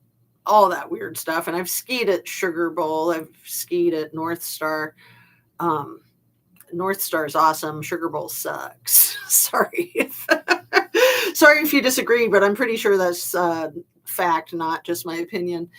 weird stuff. And I've skied at Sugar Bowl. I've skied at North Star. North Star is awesome. Sugar Bowl sucks. Sorry if you disagree, but I'm pretty sure that's fact, not just my opinion.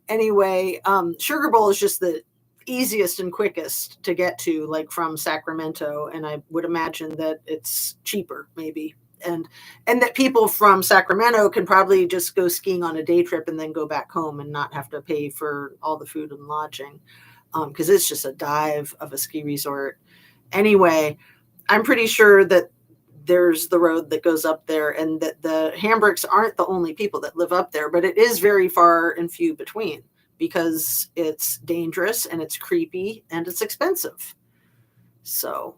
Anyway, Sugar Bowl is just the easiest and quickest to get to, like from Sacramento, and I would imagine that it's cheaper, maybe, and that people from Sacramento can probably just go skiing on a day trip and then go back home and not have to pay for all the food and lodging, because it's just a dive of a ski resort. Anyway, I'm pretty sure that there's the road that goes up there, and that the Hambricks aren't the only people that live up there, but it is very far and few between because it's dangerous and it's creepy and it's expensive. So,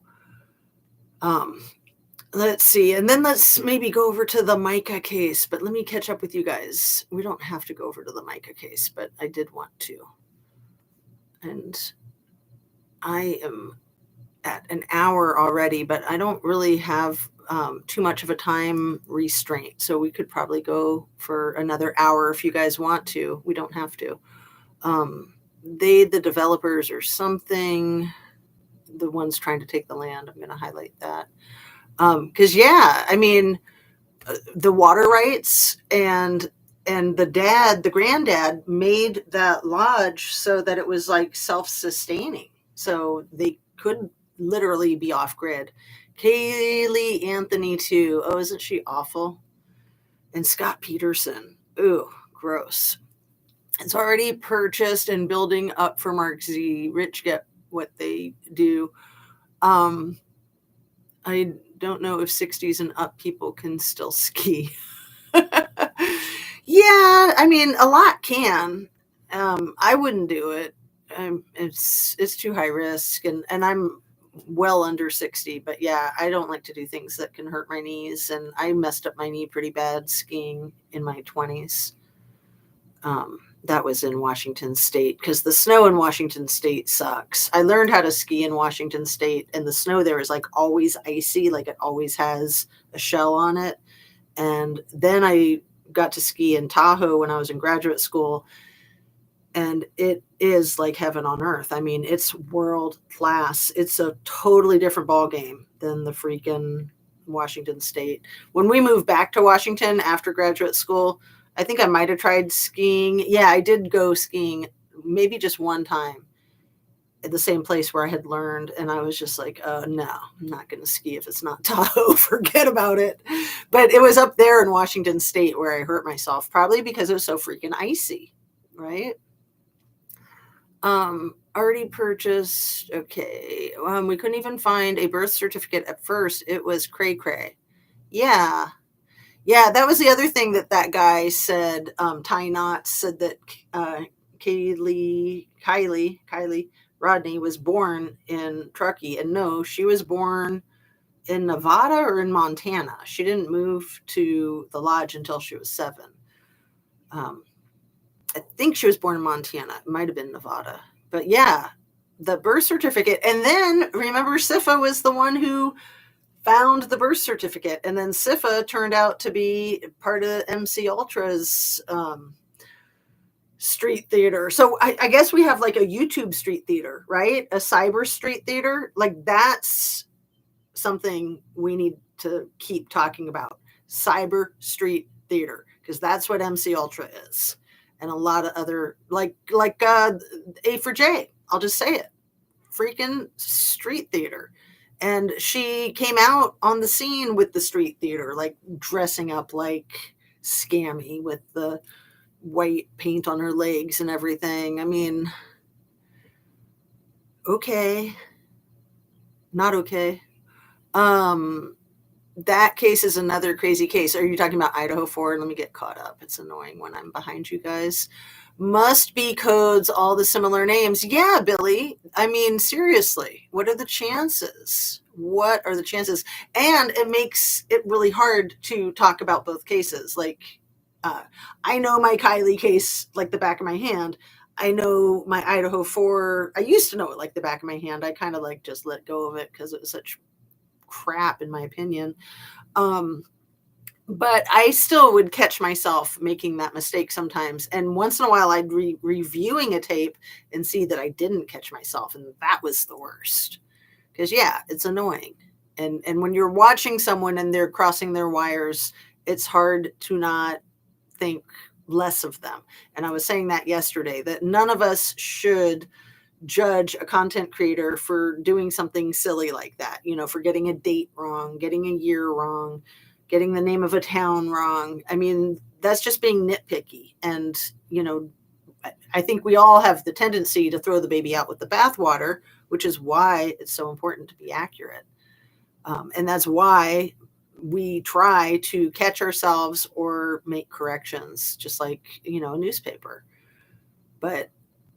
let's see. And then let's maybe go over to the Micah case, but let me catch up with you guys. We don't have to go over to the Micah case, but I did want to. And I am at an hour already, but I don't really have too much of a time restraint. So we could probably go for another hour if you guys want to. We don't have to. The developers or something, the ones trying to take the land, I'm going to highlight that. Because, I mean, the water rights and the granddad made that lodge so that it was like self-sustaining. So they could literally be off grid. Kaylee Anthony too. Oh, isn't she awful? And Scott Peterson. Ooh, gross. It's already purchased and building up for Mark Z. Rich get what they do. I don't know if 60s and up people can still ski. Yeah, I mean, a lot can. I wouldn't do it. It's too high risk, and I'm well under 60. But yeah, I don't like to do things that can hurt my knees, and I messed up my knee pretty bad skiing in my 20s. That was in Washington State because the snow in Washington State sucks. I learned how to ski in Washington State, and the snow there is like always icy, like it always has a shell on it. And then I got to ski in Tahoe when I was in graduate school, and it is like heaven on earth. I mean, it's world class. It's a totally different ball game than the freaking Washington State. When we moved back to Washington after graduate school, I think I might have tried skiing. Yeah, I did go skiing maybe just one time at the same place where I had learned. And I was just like, oh, no, I'm not going to ski if it's not Tahoe. Forget about it. But it was up there in Washington State where I hurt myself, probably because it was so freaking icy, right? Already purchased. Okay. We couldn't even find a birth certificate at first. It was cray cray. Yeah. Yeah, that was the other thing that guy said. Ty Knott said that Kylie Rodney was born in Truckee, and no, she was born in Nevada or in Montana. She didn't move to the lodge until she was 7. I think she was born in Montana. It might have been Nevada, but yeah, the birth certificate. And then remember, Sifa was the one who found the birth certificate, and then Sifa turned out to be part of MC Ultra's street theater. So I guess we have like a YouTube street theater, right? A cyber street theater. Like that's something we need to keep talking about. Cyber street theater, because that's what MC Ultra is. And a lot of other like A for J. I'll just say it. Freaking street theater. And she came out on the scene with the street theater, like dressing up like Scammy with the white paint on her legs and everything. I mean, okay. Not okay. That case is another crazy case. Are you talking about Idaho 4? Let me get caught up. It's annoying when I'm behind you guys. Must be codes, all the similar names. Yeah, Billy. I mean, seriously, what are the chances? What are the chances? And it makes it really hard to talk about both cases. Like, I know my Kylie case like the back of my hand. I know my Idaho 4. I used to know it like the back of my hand. I kind of like just let go of it because it was such crap in my opinion. But I still would catch myself making that mistake sometimes. And once in a while I'd reviewing a tape and see that I didn't catch myself. And that was the worst. Because yeah, it's annoying. And when you're watching someone and they're crossing their wires, it's hard to not think less of them. And I was saying that yesterday, that none of us should judge a content creator for doing something silly like that, for getting a date wrong, getting a year wrong, getting the name of a town wrong. I mean, that's just being nitpicky. And, I think we all have the tendency to throw the baby out with the bathwater, which is why it's so important to be accurate. And that's why we try to catch ourselves or make corrections, just like, a newspaper. But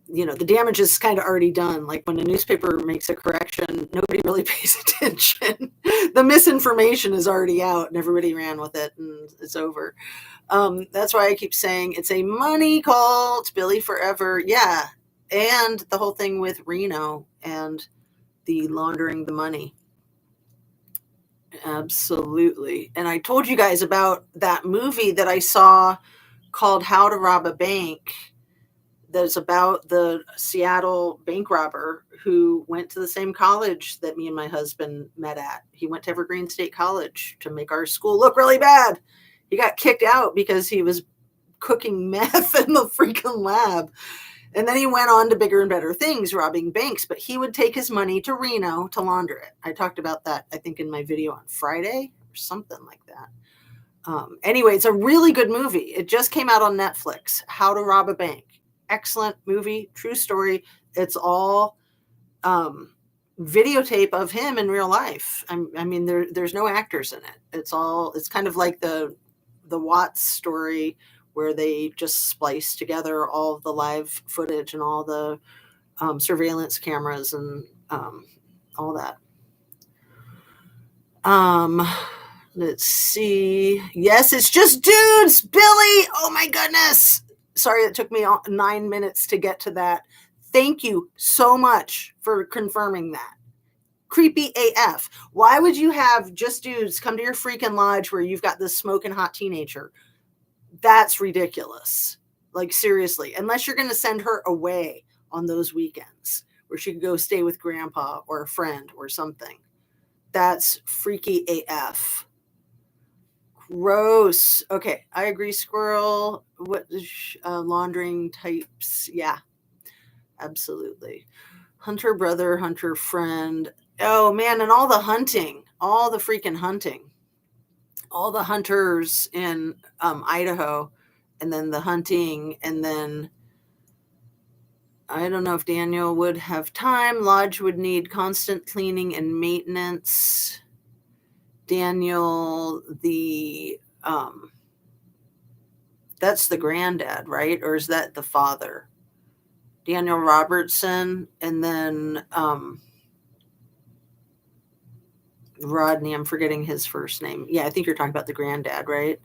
the damage is kind of already done. Like when a newspaper makes a correction, nobody really pays attention. The misinformation is already out and everybody ran with it and it's over. That's why I keep saying it's a money cult, Billy forever. Yeah. And the whole thing with Reno and the laundering the money. Absolutely. And I told you guys about that movie that I saw called How to Rob a Bank. That's about the Seattle bank robber who went to the same college that me and my husband met at. He went to Evergreen State College to make our school look really bad. He got kicked out because he was cooking meth in the freaking lab. And then he went on to bigger and better things, robbing banks. But he would take his money to Reno to launder it. I talked about that, I think, in my video on Friday or something like that. Anyway, it's a really good movie. It just came out on Netflix. How to Rob a Bank. Excellent movie, true story. It's all videotape of him in real life. I mean, there's no actors in it. It's kind of like the Watts story, where they just splice together all of the live footage and all the surveillance cameras and all that. Let's see. Yes, it's just dudes, Billy. Oh my goodness. Sorry, it took me 9 minutes to get to that. Thank you so much for confirming that. Creepy AF. Why would you have just dudes come to your freaking lodge where you've got this smoking hot teenager? That's ridiculous. Like, seriously, unless you're going to send her away on those weekends where she could go stay with grandpa or a friend or something. That's freaky AF. Gross. Okay, I agree, squirrel. What laundering types? Yeah, absolutely. Hunter brother, hunter friend. Oh man, and all the hunting, all the freaking hunting, all the hunters in Idaho, and then the hunting, and then I don't know if Daniel would have time. Lodge would need constant cleaning and maintenance. Daniel, that's the granddad, right? Or is that the father? Daniel Robertson, and then Rodney, I'm forgetting his first name. Yeah, I think you're talking about the granddad, right?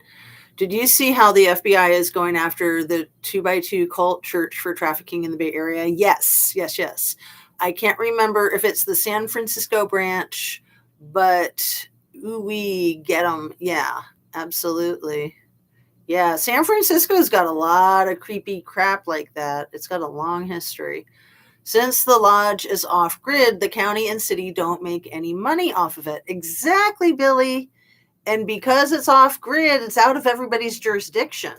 Did you see how the FBI is going after the 2x2 cult church for trafficking in the Bay Area? Yes. I can't remember if it's the San Francisco branch, but we get them. Yeah, absolutely. Yeah, San Francisco's got a lot of creepy crap like that. It's got a long history. Since the lodge is off grid, the county and city don't make any money off of it. Exactly, Billy. And because it's off grid, it's out of everybody's jurisdiction.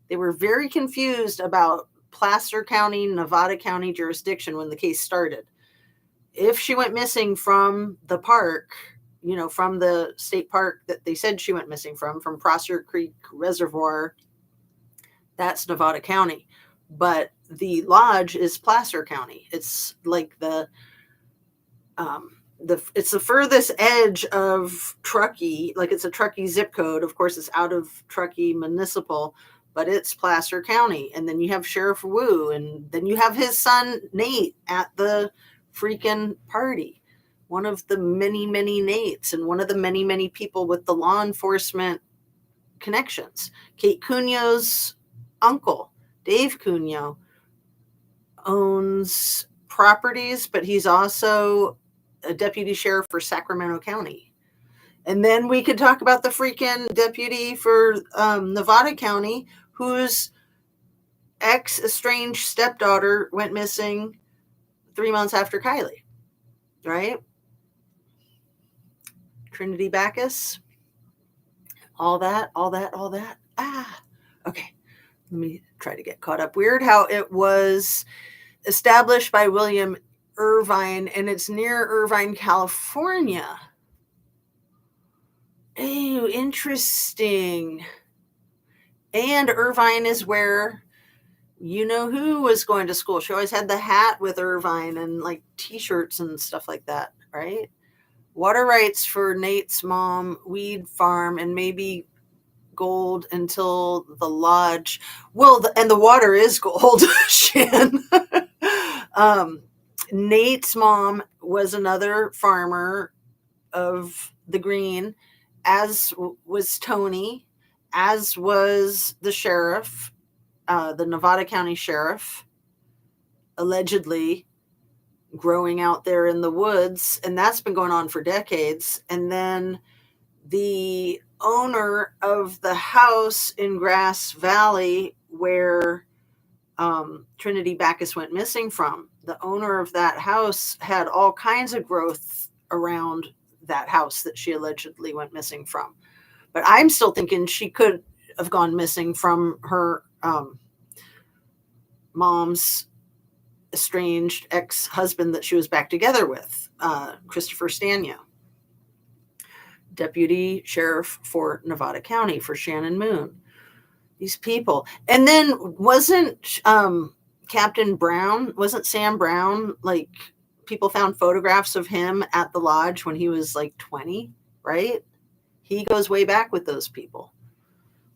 They were very confused about Placer County, Nevada County jurisdiction when the case started. If she went missing from the park, from the state park that they said she went missing from Prosser Creek Reservoir, that's Nevada County. But the lodge is Placer County. It's like it's the furthest edge of Truckee. Like, it's a Truckee zip code. Of course, it's out of Truckee municipal, but it's Placer County. And then you have Sheriff Wu, and then you have his son Nate at the freaking party. One of the many, many Nates, and one of the many, many people with the law enforcement connections. Kate Cunio's uncle, Dave Cunio, owns properties, but he's also a deputy sheriff for Sacramento County. And then we could talk about the freaking deputy for Nevada County, whose ex-estranged stepdaughter went missing 3 months after Kylie, right? Trinity Backus, all that. Okay, let me try to get caught up. Weird how it was established by William Irvine, and it's near Irvine, California. Oh, interesting. And Irvine is where who was going to school. She always had the hat with Irvine and like t-shirts and stuff like that, right? Water rights for Nate's mom, weed farm, and maybe gold until the lodge. Well, and the water is gold, Shan. Nate's mom was another farmer of the green, as was Tony, as was the sheriff, the Nevada County sheriff, allegedly growing out there in the woods. And that's been going on for decades. And then the owner of the house in Grass Valley where Trinity Backus went missing from, the owner of that house had all kinds of growth around that house that she allegedly went missing from. But I'm still thinking she could have gone missing from her mom's estranged ex-husband that she was back together with, Christopher Stanio. deputy sheriff for Nevada County for Shannon Moon. These people. And then wasn't Captain Brown, wasn't Sam Brown, like people found photographs of him at the lodge when he was like 20, right? He goes way back with those people,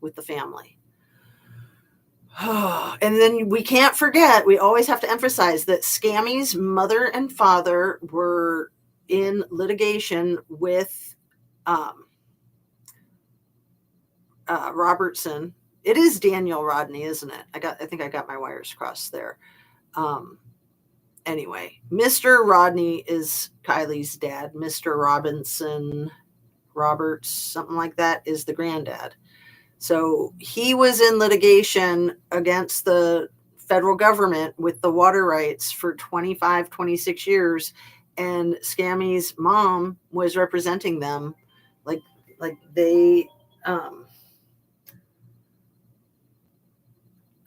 with the family. And then we can't forget, we always have to emphasize that Scammy's mother and father were in litigation with Robertson. It is Daniel Rodney, isn't it? I think I got my wires crossed there. Anyway, Mr. Rodney is Kylie's dad. Mr. Robinson, Roberts, something like that, is the granddad. So he was in litigation against the federal government with the water rights for 25, 26 years. And Scammy's mom was representing them. Like they,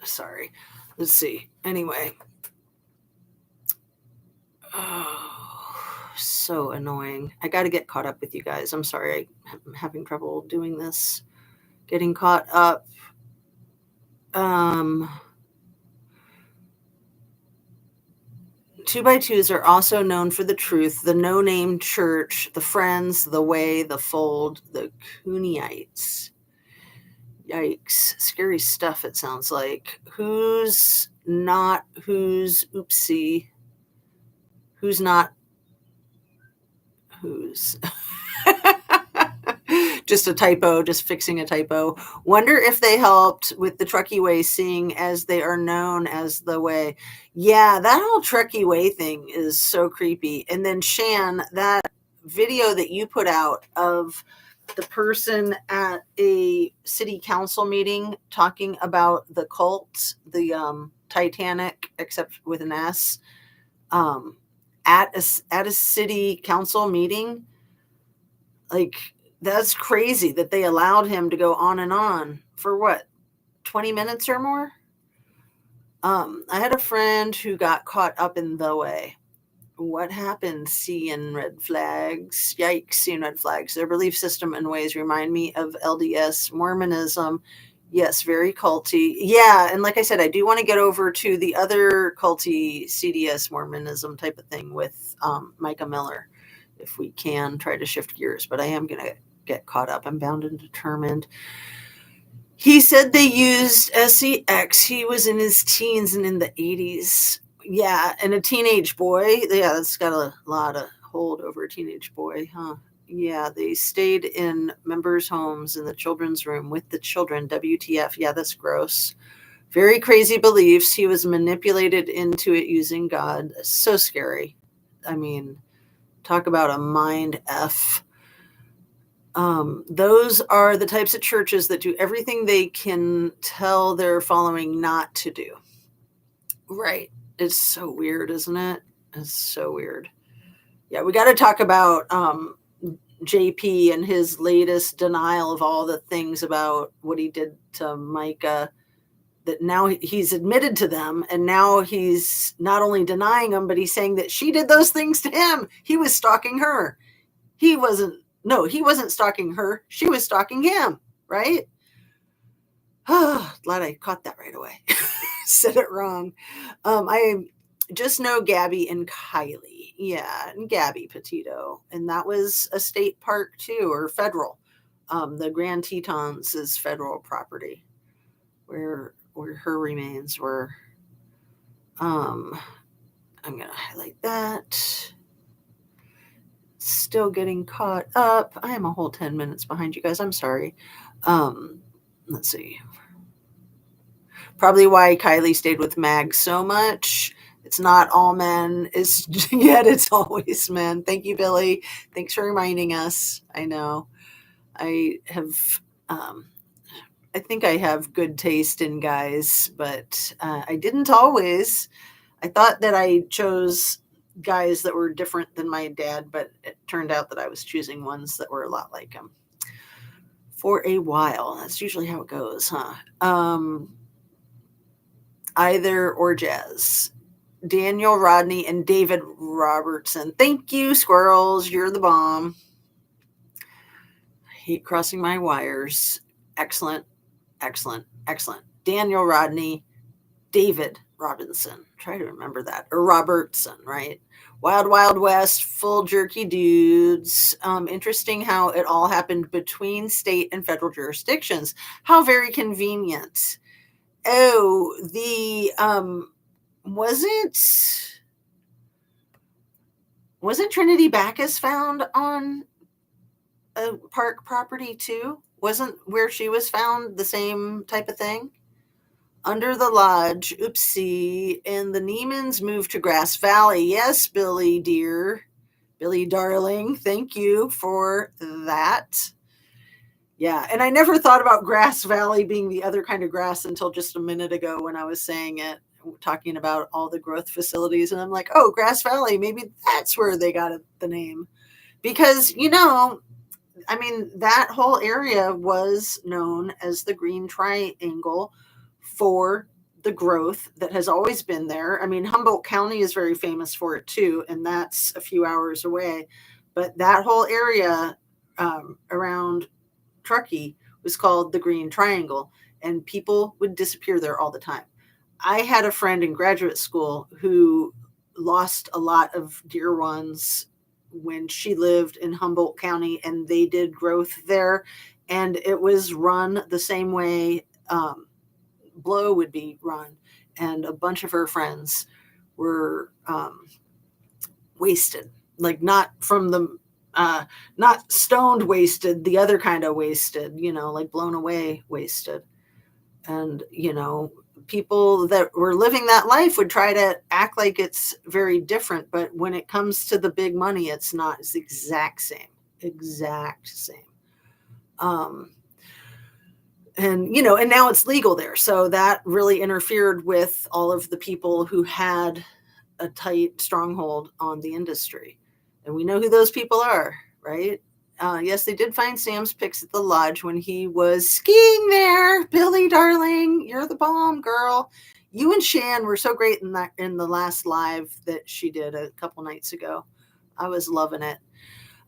sorry, let's see. Anyway. Oh, so annoying. I got to get caught up with you guys. I'm sorry. I'm having trouble doing this. Getting caught up. 2x2s are also known for the truth, the no-name church, the friends, the way, the fold, the Cooneites. Yikes. Scary stuff, it sounds like. Who's not who's oopsie? Who's not who's? Just a typo, just fixing a typo. Wonder if they helped with the Truckee Way, seeing as they are known as the Way. Yeah, that whole Truckee Way thing is so creepy. And then Shan, that video that you put out of the person at a city council meeting talking about the cult, the Titanic, except with an S, at a city council meeting, like, that's crazy that they allowed him to go on and on for what, 20 minutes or more? I had a friend who got caught up in the Way. What happened? Seeing red flags. Yikes, seeing red flags. Their belief system and ways remind me of LDS Mormonism. Yes, very culty. Yeah, and like I said, I do want to get over to the other culty CDS Mormonism type of thing with Micah Miller, if we can try to shift gears. But I am going to get caught up. I'm bound and determined. He said they used SEX. He was in his teens and in the 80s. Yeah, and a teenage boy. Yeah, that's got a lot of hold over a teenage boy, huh? Yeah, they stayed in members' homes in the children's room with the children. WTF. Yeah, that's gross. Very crazy beliefs. He was manipulated into it using God. So scary. I mean, talk about a mind F. Those are the types of churches that do everything they can tell their following not to do. Right. It's so weird, isn't it? It's so weird. Yeah, we got to talk about JP and his latest denial of all the things about what he did to Micah, that now he's admitted to them, and now he's not only denying them, but he's saying that she did those things to him. He was stalking her. He wasn't stalking her. She was stalking him, right? Glad I caught that right away. Said it wrong. I just know Gabby and Kylie. Yeah, and Gabby Petito. And that was a state park too, or federal. The Grand Tetons is federal property where her remains were. I'm going to highlight that. Still getting caught up. I am a whole 10 minutes behind you guys. I'm sorry. Let's see. Probably why Kylie stayed with Mag so much. It's not all men. Yet it's always men. Thank you, Billy. Thanks for reminding us. I know. I have, I think I have good taste in guys, but I didn't always. I thought that I chose guys that were different than my dad, but it turned out that I was choosing ones that were a lot like him. For a while. That's usually how it goes, huh? Either or Jazz. Daniel Rodney and David Robertson. Thank you, squirrels. You're the bomb. hate crossing my wires. Excellent, excellent, excellent. Daniel Rodney, David Robinson. Try to remember that. Or Robertson, right? Wild Wild West, full jerky dudes. Interesting how it all happened between state and federal jurisdictions. How very convenient. Oh, the wasn't Trinity Bacchus found on a park property too? Wasn't where she was found the same type of thing? Under the lodge, oopsie, and the Neiman's moved to Grass Valley. Yes, Billy dear, Billy darling, thank you for that. Yeah, and I never thought about Grass Valley being the other kind of grass until just a minute ago when I was saying it, talking about all the growth facilities, and I'm like, oh, Grass Valley, maybe that's where they got the name. Because, I mean, that whole area was known as the Green Triangle for the growth that has always been there. I mean, Humboldt County is very famous for it too, and that's a few hours away. But that whole area around Truckee was called the Green Triangle, and people would disappear there all the time. I had a friend in graduate school who lost a lot of dear ones when she lived in Humboldt County, and they did growth there, and it was run the same way Blow would be run, and a bunch of her friends were wasted, like not from the not stoned wasted, the other kind of wasted, like blown away wasted. And people that were living that life would try to act like it's very different, but when it comes to the big money, it's not. It's the exact same. And now it's legal there, so that really interfered with all of the people who had a tight stronghold on the industry, and we know who those people are, right? Yes, they did find Sam's pics at the lodge when he was skiing there. Billy, darling, you're the bomb, girl. You and Shan were so great in the last live that she did a couple nights ago. I was loving it.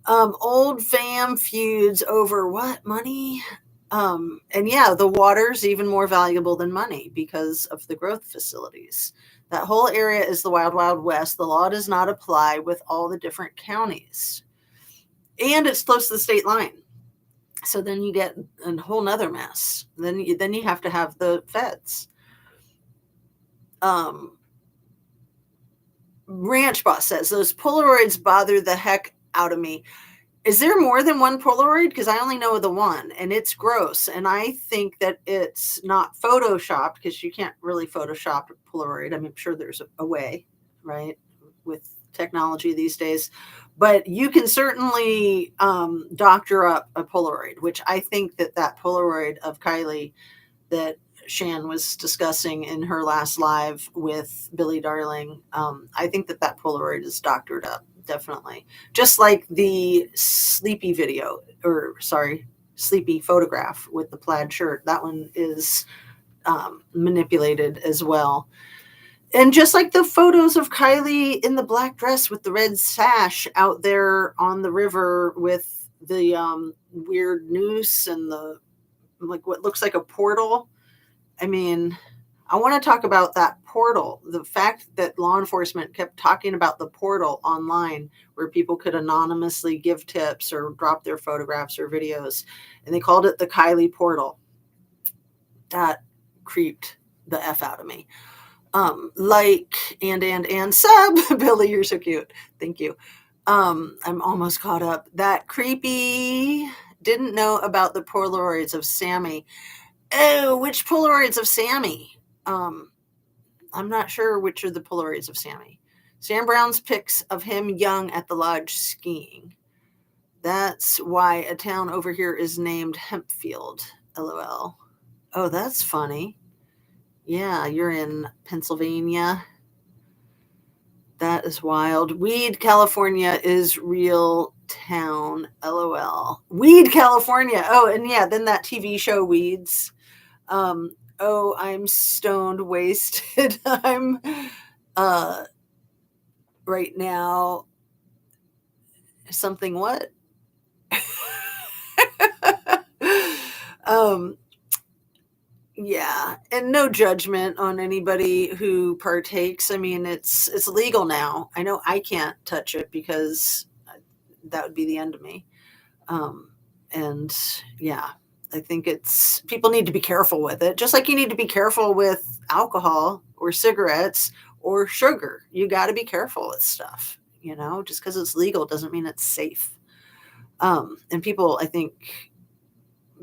Old fam feuds over what? Money? And yeah, the water's even more valuable than money because of the growth facilities. That whole area is the Wild Wild West. The law does not apply with all the different counties. And it's close to the state line. So then you get a whole nother mess. Then you have to have the feds. Ranch Boss says, those Polaroids bother the heck out of me. Is there more than one Polaroid? Because I only know the one, and it's gross. And I think that it's not photoshopped, because you can't really Photoshop a Polaroid. I mean, I'm sure there's a way, right, with technology these days. But you can certainly doctor up a Polaroid, which I think that Polaroid of Kylie that Shan was discussing in her last live with Billy Darling, I think that Polaroid is doctored up, definitely. Just like the Sleepy Sleepy photograph with the plaid shirt. That one is manipulated as well. And just like the photos of Kylie in the black dress with the red sash out there on the river with the weird noose and the like what looks like a portal. I mean, I want to talk about that portal. The fact that law enforcement kept talking about the portal online where people could anonymously give tips or drop their photographs or videos, and they called it the Kylie portal. That creeped the F out of me. And sub, Billy, you're so cute. Thank you. I'm almost caught up. That creepy didn't know about the Polaroids of Sammy. Oh, which Polaroids of Sammy? I'm not sure which are the Polaroids of Sammy. Sam Brown's pics of him young at the lodge skiing. That's why a town over here is named Hempfield. LOL. Oh, that's funny. Yeah, you're in Pennsylvania. That is wild. Weed, California is real town. LOL. Weed, California. Oh, and yeah, then that TV show Weeds. Oh, I'm stoned wasted. I'm right now something what? Um, yeah, and no judgment on anybody who partakes. I mean, it's legal now. I know I can't touch it because that would be the end of me. Um, and yeah, I think it's people need to be careful with it, just like you need to be careful with alcohol or cigarettes or sugar. You got to be careful with stuff. Just because it's legal doesn't mean it's safe. And people, I think,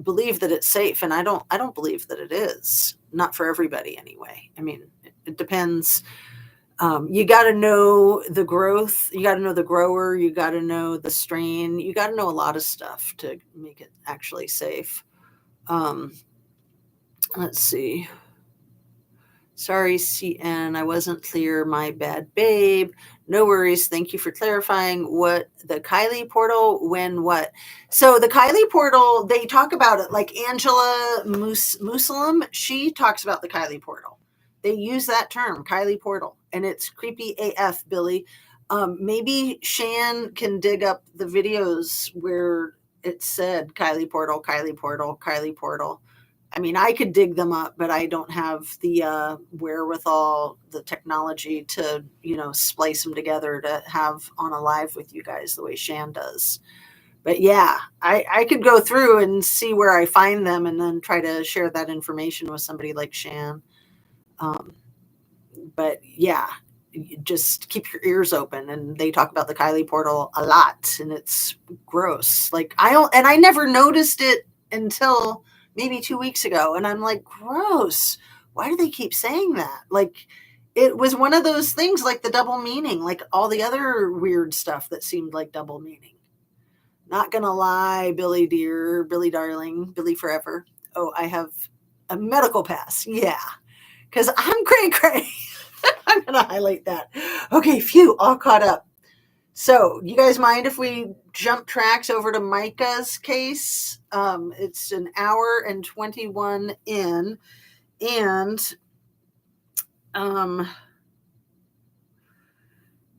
believe that it's safe, and I don't believe that it is. Not for everybody, anyway. I mean, it depends. You got to know the growth. You got to know the grower. You got to know the strain. You got to know a lot of stuff to make it actually safe. Um, let's see. Sorry, CN, I wasn't clear. My bad, babe. No worries. Thank you for clarifying. What the Kylie portal, when what? So the Kylie portal, they talk about it like Angela Muslim. She talks about the Kylie portal. They use that term, Kylie portal, and it's creepy AF, Billy. Maybe Shan can dig up the videos where it said Kylie portal, Kylie portal, Kylie portal. I mean, I could dig them up, but I don't have the wherewithal, the technology to, splice them together to have on a live with you guys the way Shan does. But yeah, I could go through and see where I find them and then try to share that information with somebody like Shan. But yeah, just keep your ears open. And they talk about the Kylie portal a lot, and it's gross. Like I never noticed it until maybe 2 weeks ago. And I'm like, gross. Why do they keep saying that? Like, it was one of those things like the double meaning, like all the other weird stuff that seemed like double meaning. Not gonna lie, Billy dear, Billy darling, Billy forever. Oh, I have a medical pass. Yeah. Because I'm cray. I'm gonna highlight that. Okay, phew, all caught up. So, you guys mind if we jump tracks over to Micah's case? It's an hour and 21 in, and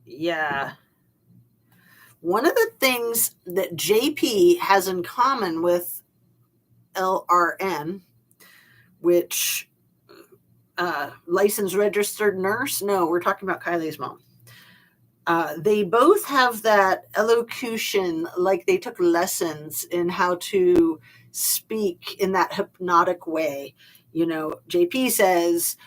yeah. One of the things that JP has in common with LRN, which licensed registered nurse, no, we're talking about Kylie's mom. They both have that elocution, like they took lessons in how to speak in that hypnotic way. JP says,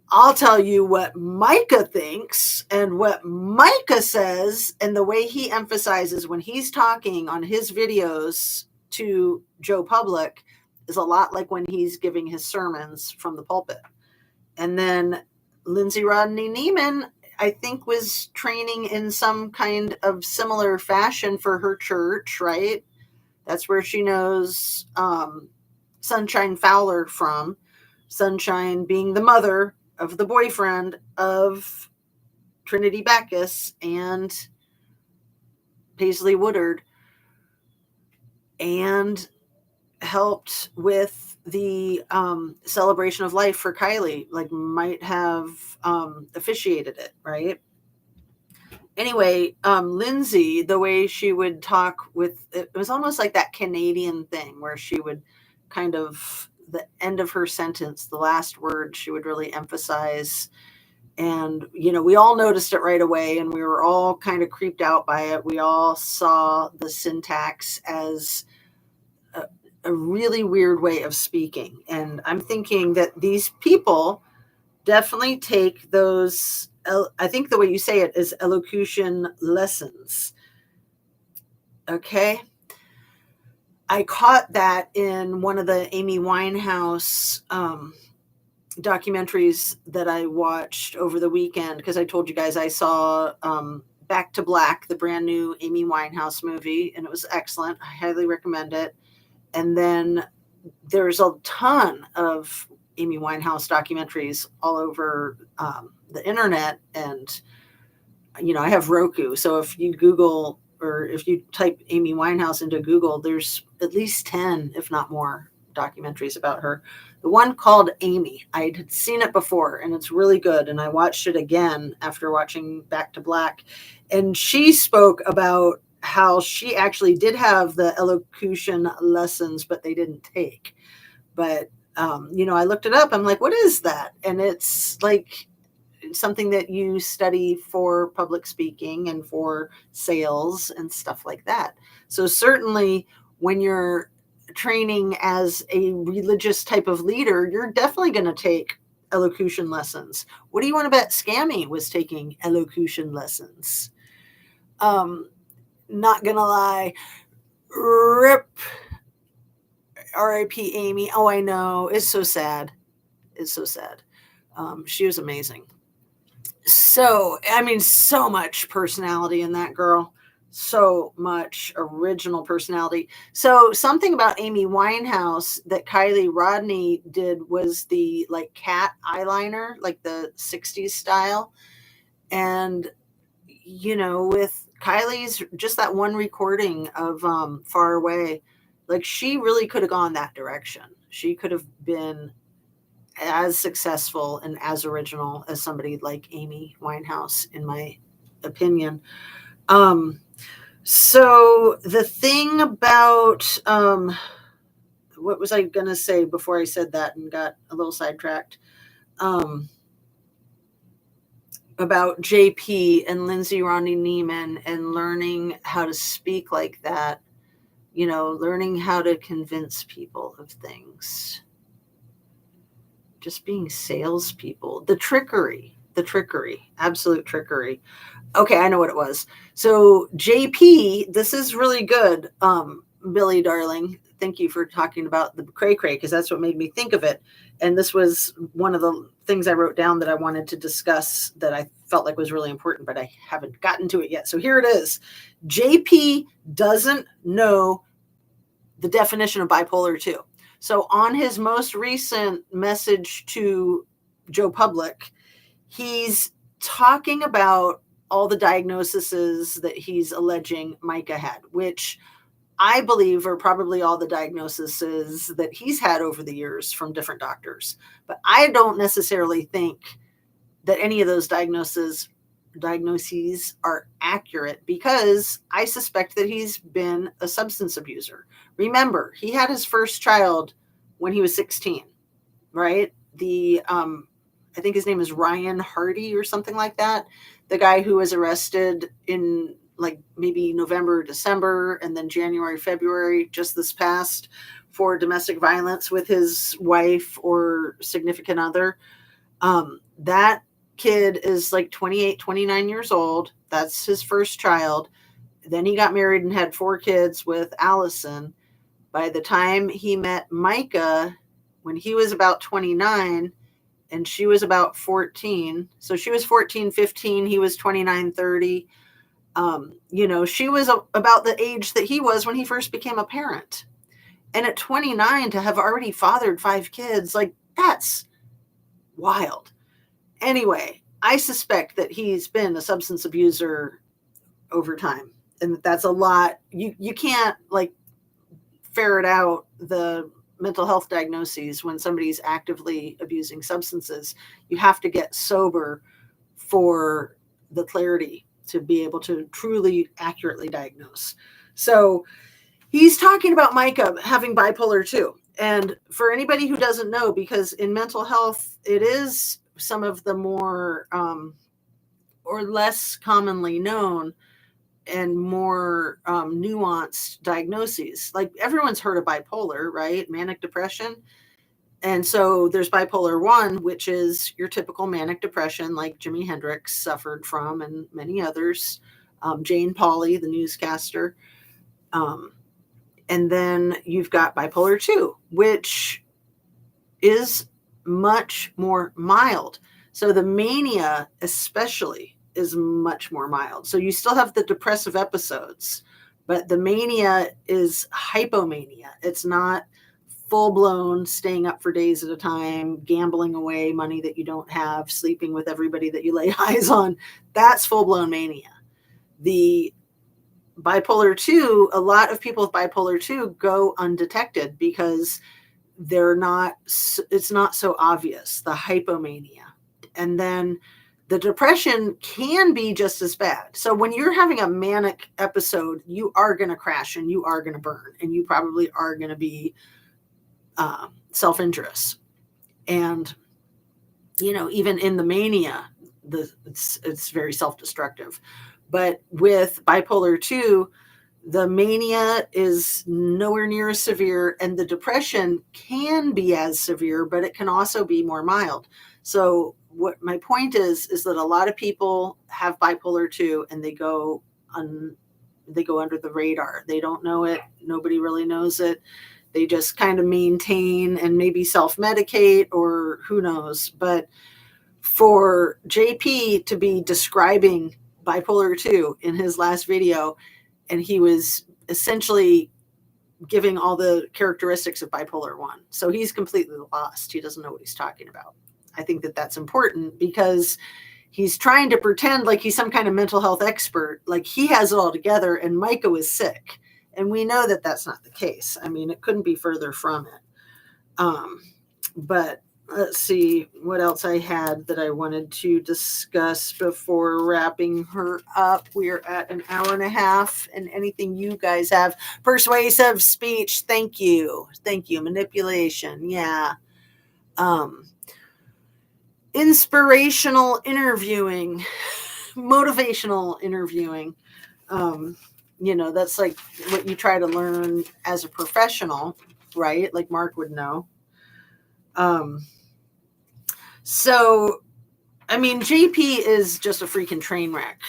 I'll tell you what Micah thinks and what Micah says, and the way he emphasizes when he's talking on his videos to Joe Public is a lot like when he's giving his sermons from the pulpit. And then Lindsay Rodney Neiman, I think, was training in some kind of similar fashion for her church, right? That's where she knows Sunshine Fowler from. Sunshine being the mother of the boyfriend of Trinity Backus and Paisley Woodard, and helped with the celebration of life for Kylie, like might have officiated it, right? Anyway, Lindsay, the way she would talk with, it was almost like that Canadian thing where she would kind of, the end of her sentence, the last word, she would really emphasize. And, we all noticed it right away, and we were all kind of creeped out by it. We all saw the syntax as a really weird way of speaking. And I'm thinking that these people definitely take those, I think the way you say it is elocution lessons. Okay. I caught that in one of the Amy Winehouse documentaries that I watched over the weekend, because I told you guys I saw Back to Black, the brand new Amy Winehouse movie, and it was excellent. I highly recommend it. And then there's a ton of Amy Winehouse documentaries all over the internet. And, I have Roku. So if you Google, or if you type Amy Winehouse into Google, there's at least 10, if not more, documentaries about her. The one called Amy, I had seen it before, and it's really good. And I watched it again after watching Back to Black. And she spoke about how she actually did have the elocution lessons, but they didn't take. But, I looked it up. I'm like, what is that? And it's like something that you study for public speaking and for sales and stuff like that. So certainly when you're training as a religious type of leader, you're definitely going to take elocution lessons. What do you want to bet Scammy was taking elocution lessons? Not gonna lie, rip R.I.P. Amy. Oh, I know. It's so sad. It's so sad. She was amazing. So, I mean, so much personality in that girl. So much original personality. So, something about Amy Winehouse that Kylie Rodney did was the like cat eyeliner, like the 60s style. And, with Kylie's just that one recording of Far Away, like she really could have gone that direction. She could have been as successful and as original as somebody like Amy Winehouse, in my opinion. So the thing about what was I gonna say before I said that and got a little sidetracked? About JP and Lindsay Ronnie Neiman and learning how to speak like that, learning how to convince people of things. Just being salespeople. The trickery, absolute trickery. Okay, I know what it was. So JP, this is really good. Billy, darling, thank you for talking about the cray cray, because that's what made me think of it. And this was one of the things I wrote down that I wanted to discuss that I felt like was really important, but I haven't gotten to it yet. So here it is. JP doesn't know the definition of bipolar 2. So on his most recent message to Joe Public, he's talking about all the diagnoses that he's alleging Micah had, which I believe are probably all the diagnoses that he's had over the years from different doctors. But I don't necessarily think that any of those diagnoses are accurate, because I suspect that he's been a substance abuser. Remember, he had his first child when he was 16, right? I think his name is Ryan Hardy or something like that. The guy who was arrested in like maybe November, December, and then January, February, just this past, for domestic violence with his wife or significant other. That kid is like 28, 29 years old. That's his first child. Then he got married and had 4 kids with Allison. By the time he met Micah, when he was about 29 and she was about 14, so she was 14, 15, he was 29, 30. She was about the age that he was when he first became a parent. And at 29, to have already fathered 5 kids, like, that's wild. Anyway, I suspect that he's been a substance abuser over time. And that's a lot. You can't like ferret out the mental health diagnoses when somebody's actively abusing substances. You have to get sober for the clarity to be able to truly accurately diagnose. So he's talking about Micah having bipolar 2. And for anybody who doesn't know, because in mental health, it is some of the more or less commonly known and more nuanced diagnoses. Like everyone's heard of bipolar, right? Manic depression. And so there's bipolar 1, which is your typical manic depression, like Jimi Hendrix suffered from, and many others. Jane Pauley, the newscaster. And then you've got bipolar 2, which is much more mild. So the mania especially is much more mild. So you still have the depressive episodes, but the mania is hypomania. It's not full-blown staying up for days at a time, gambling away money that you don't have, sleeping with everybody that you lay eyes on. That's full-blown mania. The bipolar 2, a lot of people with bipolar 2 go undetected because it's not so obvious, the hypomania. And then the depression can be just as bad. So when you're having a manic episode, you are going to crash and you are going to burn, and you probably are going to be self-injurious. And, even in the mania, it's very self-destructive. But with bipolar 2, the mania is nowhere near as severe, and the depression can be as severe, but it can also be more mild. So what my point is that a lot of people have bipolar 2 and they go under the radar. They don't know it. Nobody really knows it. They just kind of maintain and maybe self-medicate, or who knows. But for JP to be describing bipolar 2 in his last video, and he was essentially giving all the characteristics of bipolar 1. So he's completely lost. He doesn't know what he's talking about. I think that that's important because he's trying to pretend like he's some kind of mental health expert, like he has it all together and Micah is sick. And we know that that's not the case. I mean, it couldn't be further from it. But let's see what else I had that I wanted to discuss before wrapping her up. We're at an hour and a half, and anything you guys have. Persuasive speech. Thank you. Manipulation. Yeah. Inspirational interviewing, motivational interviewing. That's like what you try to learn as a professional, right? Like Mark would know. So, I mean, JP is just a freaking train wreck.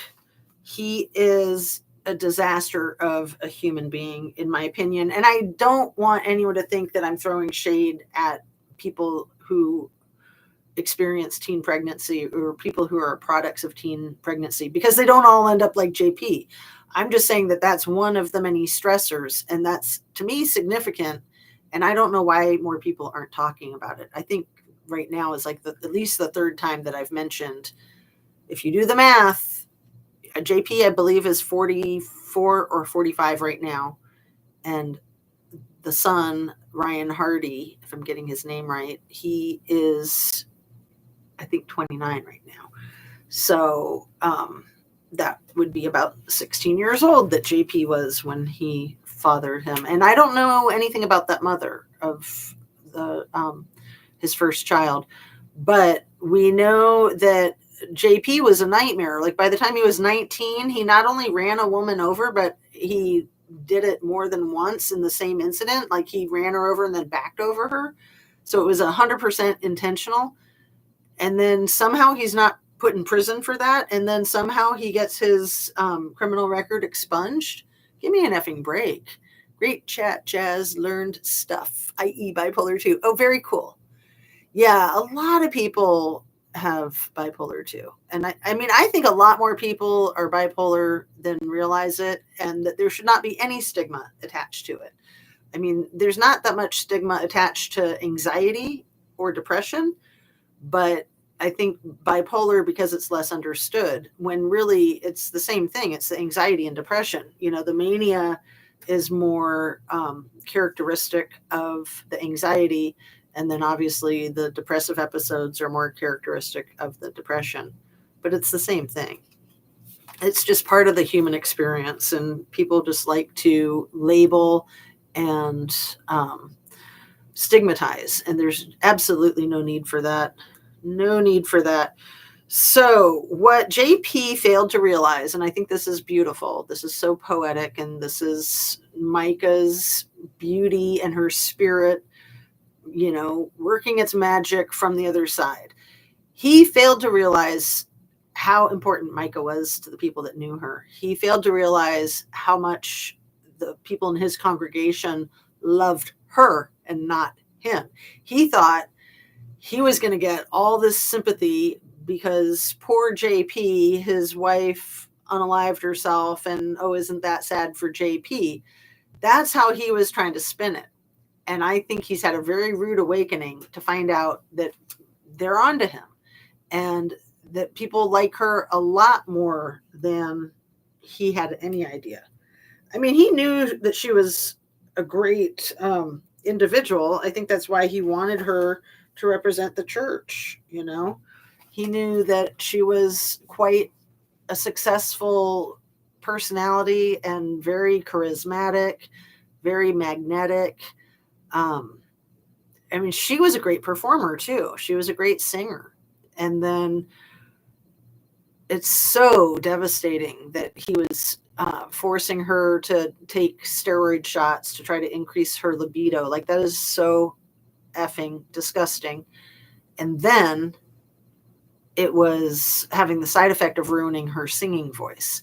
He is a disaster of a human being, in my opinion. And I don't want anyone to think that I'm throwing shade at people who experience teen pregnancy or people who are products of teen pregnancy, because they don't all end up like JP. I'm just saying that that's one of the many stressors, and that's, to me, significant. And I don't know why more people aren't talking about it. I think right now is like at least the third time that I've mentioned. If you do the math, JP, I believe, is 44 or 45 right now. And the son, Ryan Hardy, if I'm getting his name right, he is, I think, 29 right now. So that would be about 16 years old that JP was when he fathered him. And I don't know anything about that mother of the his first child, but we know that JP was a nightmare. Like, by the time he was 19, he not only ran a woman over, but he did it more than once in the same incident. Like, he ran her over and then backed over her. So it was 100% intentional. And then somehow he's not put in prison for that. And then somehow he gets his criminal record expunged. Give me an effing break. Great chat, Jazz. Learned stuff, i.e. bipolar 2. Oh, very cool. Yeah, a lot of people have bipolar 2. And I mean, I think a lot more people are bipolar than realize it, and that there should not be any stigma attached to it. I mean, there's not that much stigma attached to anxiety or depression, but I think bipolar, because it's less understood, when really it's the same thing. It's the anxiety and depression. The mania is more characteristic of the anxiety. And then obviously the depressive episodes are more characteristic of the depression, but it's the same thing. It's just part of the human experience, and people just like to label and stigmatize, and there's absolutely no need for that. No need for that. So what JP failed to realize, and I think this is beautiful, this is so poetic, and this is Micah's beauty and her spirit, working its magic from the other side. He failed to realize how important Micah was to the people that knew her. He failed to realize how much the people in his congregation loved her and not him. He thought he was going to get all this sympathy because poor JP, his wife unalived herself, and isn't that sad for JP? That's how he was trying to spin it. And I think he's had a very rude awakening to find out that they're onto him and that people like her a lot more than he had any idea. I mean, he knew that she was a great individual. I think that's why he wanted her to represent the church, He knew that she was quite a successful personality and very charismatic, very magnetic. I mean, she was a great performer too. She was a great singer. And then it's so devastating that he was forcing her to take steroid shots to try to increase her libido. Like, that is so effing disgusting. And then it was having the side effect of ruining her singing voice.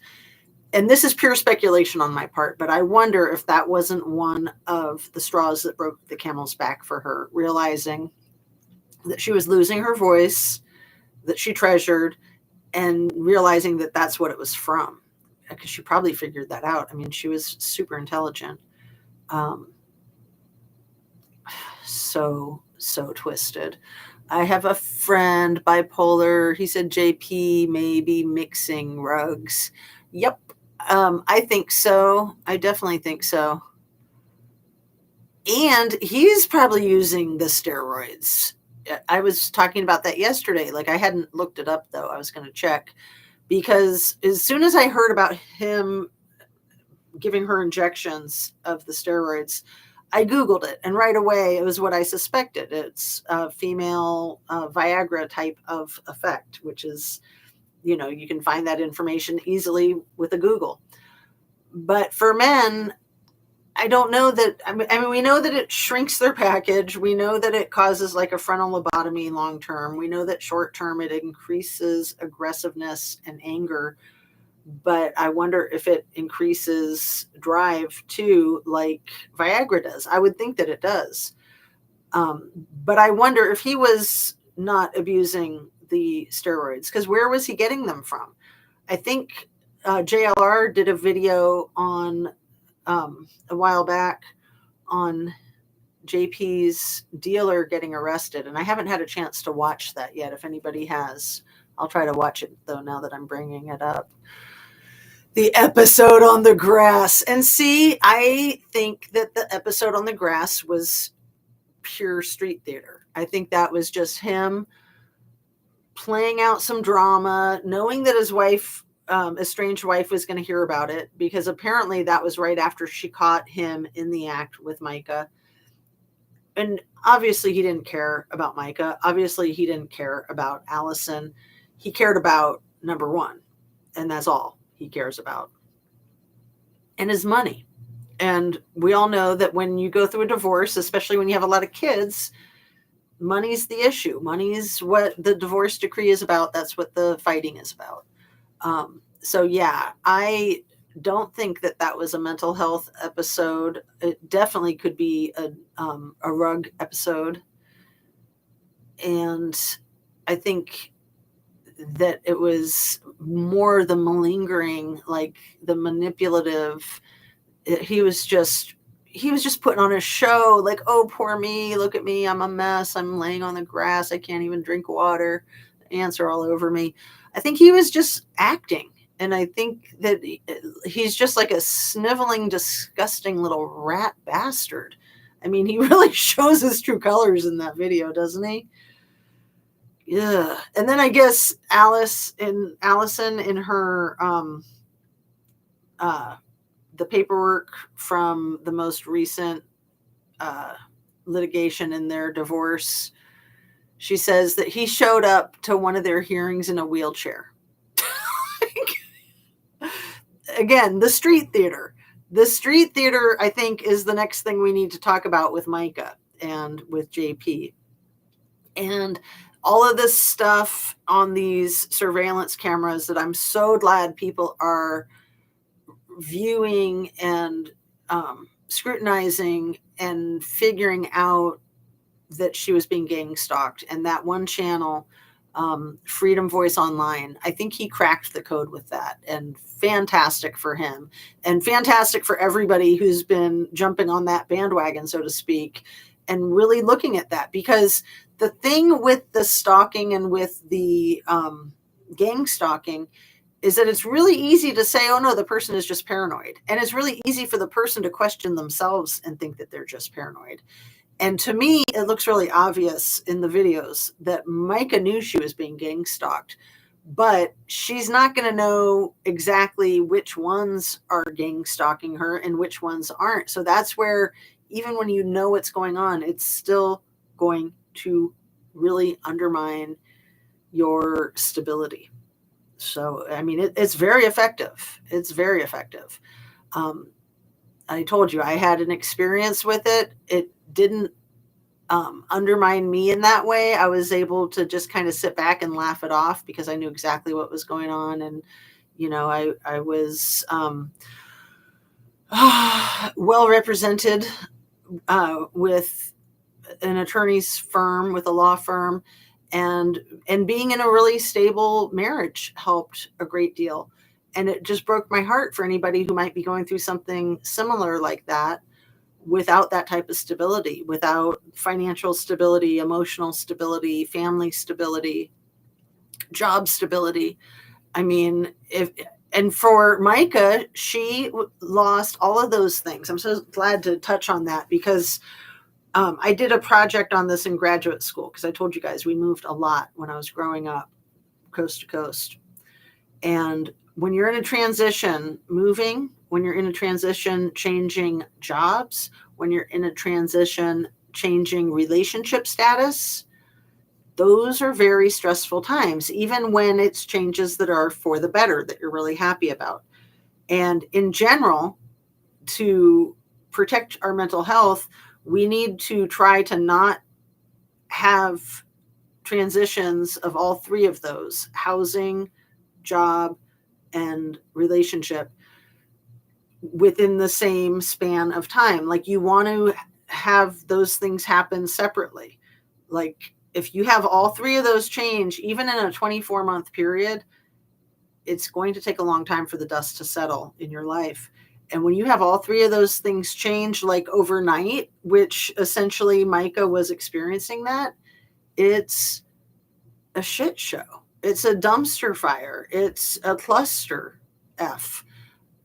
And this is pure speculation on my part, but I wonder if that wasn't one of the straws that broke the camel's back for her, realizing that she was losing her voice that she treasured, and realizing that that's what it was from, because she probably figured that out. I mean, she was super intelligent. So twisted. I have a friend, bipolar. He said JP may be mixing rugs. Yep. I think so. I definitely think so. And he's probably using the steroids. I was talking about that yesterday. Like, I hadn't looked it up, though. I was going to check, because as soon as I heard about him giving her injections of the steroids, I Googled it, and right away it was what I suspected. It's a female Viagra type of effect, which is, you can find that information easily with a Google. But for men, I don't know that. I mean, we know that it shrinks their package. We know that it causes like a frontal lobotomy long term. We know that short term it increases aggressiveness and anger. But I wonder if it increases drive too, like Viagra does. I would think that it does. But I wonder if he was not abusing the steroids, because where was he getting them from? I think JLR did a video on a while back on JP's dealer getting arrested, and I haven't had a chance to watch that yet. If anybody has, I'll try to watch it, though, now that I'm bringing it up. The episode on the grass. And see, I think that the episode on the grass was pure street theater. I think that was just him playing out some drama, knowing that his wife, estranged wife, was going to hear about it, because apparently that was right after she caught him in the act with Micah. And obviously he didn't care about Micah. Obviously he didn't care about Allison. He cared about number one, and that's all he cares about, and his money. And we all know that when you go through a divorce, especially when you have a lot of kids, money's the issue. Money is what the divorce decree is about. That's what the fighting is about. So yeah, I don't think that that was a mental health episode. It definitely could be a rug episode. And I think that it was more the malingering, like the manipulative. He was just putting on a show, like, oh, poor me, look at me, I'm a mess, I'm laying on the grass, I can't even drink water, ants are all over me. I think he was just acting. And I think that he's just like a sniveling, disgusting little rat bastard. I mean, he really shows his true colors in that video, doesn't he? Yeah. And then I guess Allison in her the paperwork from the most recent litigation in their divorce, she says that he showed up to one of their hearings in a wheelchair. Again, the street theater. The street theater, I think, is the next thing we need to talk about with Micah and with JP. And all of this stuff on these surveillance cameras that I'm so glad people are viewing and scrutinizing and figuring out that she was being gang stalked. And that one channel, Freedom Voice Online, I think he cracked the code with that, and fantastic for him, and fantastic for everybody who's been jumping on that bandwagon, so to speak, and really looking at that. Because the thing with the stalking and with the gang stalking is that it's really easy to say, oh no, the person is just paranoid. And it's really easy for the person to question themselves and think that they're just paranoid. And to me, it looks really obvious in the videos that Micah knew she was being gang stalked, but she's not going to know exactly which ones are gang stalking her and which ones aren't. So that's where, even when you know what's going on, it's still going to really undermine your stability. So, I mean, it's very effective. It's very effective. I told you I had an experience with it. It didn't undermine me in that way. I was able to just kind of sit back and laugh it off because I knew exactly what was going on. And, I was well represented with an attorney's firm, with a law firm, and being in a really stable marriage helped a great deal. And it just broke my heart for anybody who might be going through something similar like that without that type of stability, without financial stability, emotional stability, family stability, job stability. I mean, and for Micah, she lost all of those things. I'm so glad to touch on that because I did a project on this in graduate school because I told you guys we moved a lot when I was growing up, coast to coast. And when you're in a transition, moving, when you're in a transition, changing jobs, when you're in a transition, changing relationship status, those are very stressful times, even when it's changes that are for the better, that you're really happy about. And in general, to protect our mental health, we need to try to not have transitions of all three of those: housing, job, and relationship within the same span of time. Like, you want to have those things happen separately. Like, if you have all three of those change, even in a 24-month period, it's going to take a long time for the dust to settle in your life. And when you have all three of those things change like overnight, which essentially Micah was experiencing that, it's a shit show. It's a dumpster fire. It's a cluster F.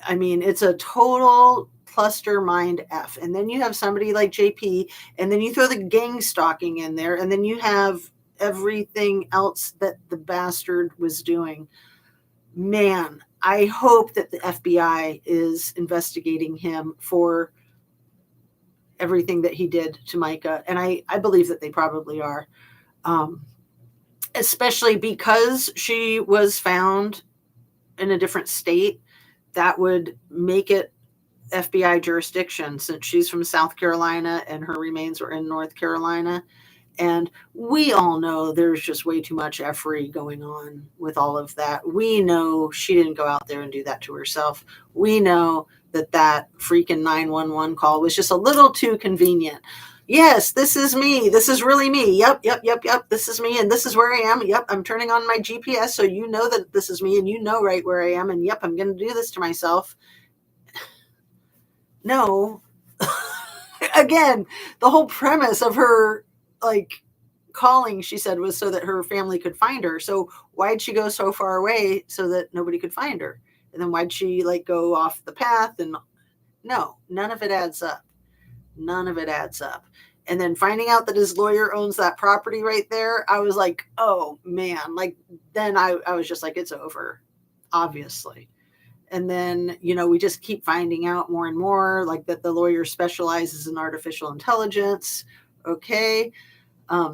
I mean, it's a total cluster mind F. And then you have somebody like JP, and then you throw the gang stalking in there, and then you have everything else that the bastard was doing. Man, I hope that the FBI is investigating him for everything that he did to Micah. And I believe that they probably are. Especially because she was found in a different state, that would make it FBI jurisdiction, since she's from South Carolina and her remains were in North Carolina. And we all know there's just way too much effery going on with all of that. We know she didn't go out there and do that to herself. We know that freaking 911 call was just a little too convenient. Yes, this is me. This is really me. Yep. This is me, and this is where I am. Yep, I'm turning on my GPS so you know that this is me, and you know right where I am. And yep, I'm going to do this to myself. No. Again, the whole premise of her calling, she said, was so that her family could find her. So why'd she go so far away so that nobody could find her? And then why'd she go off the path? And no, none of it adds up. None of it adds up. And then finding out that his lawyer owns that property right there, I was like, oh man, then I was just like, it's over, obviously. And then, we just keep finding out more and more, that the lawyer specializes in artificial intelligence. Okay.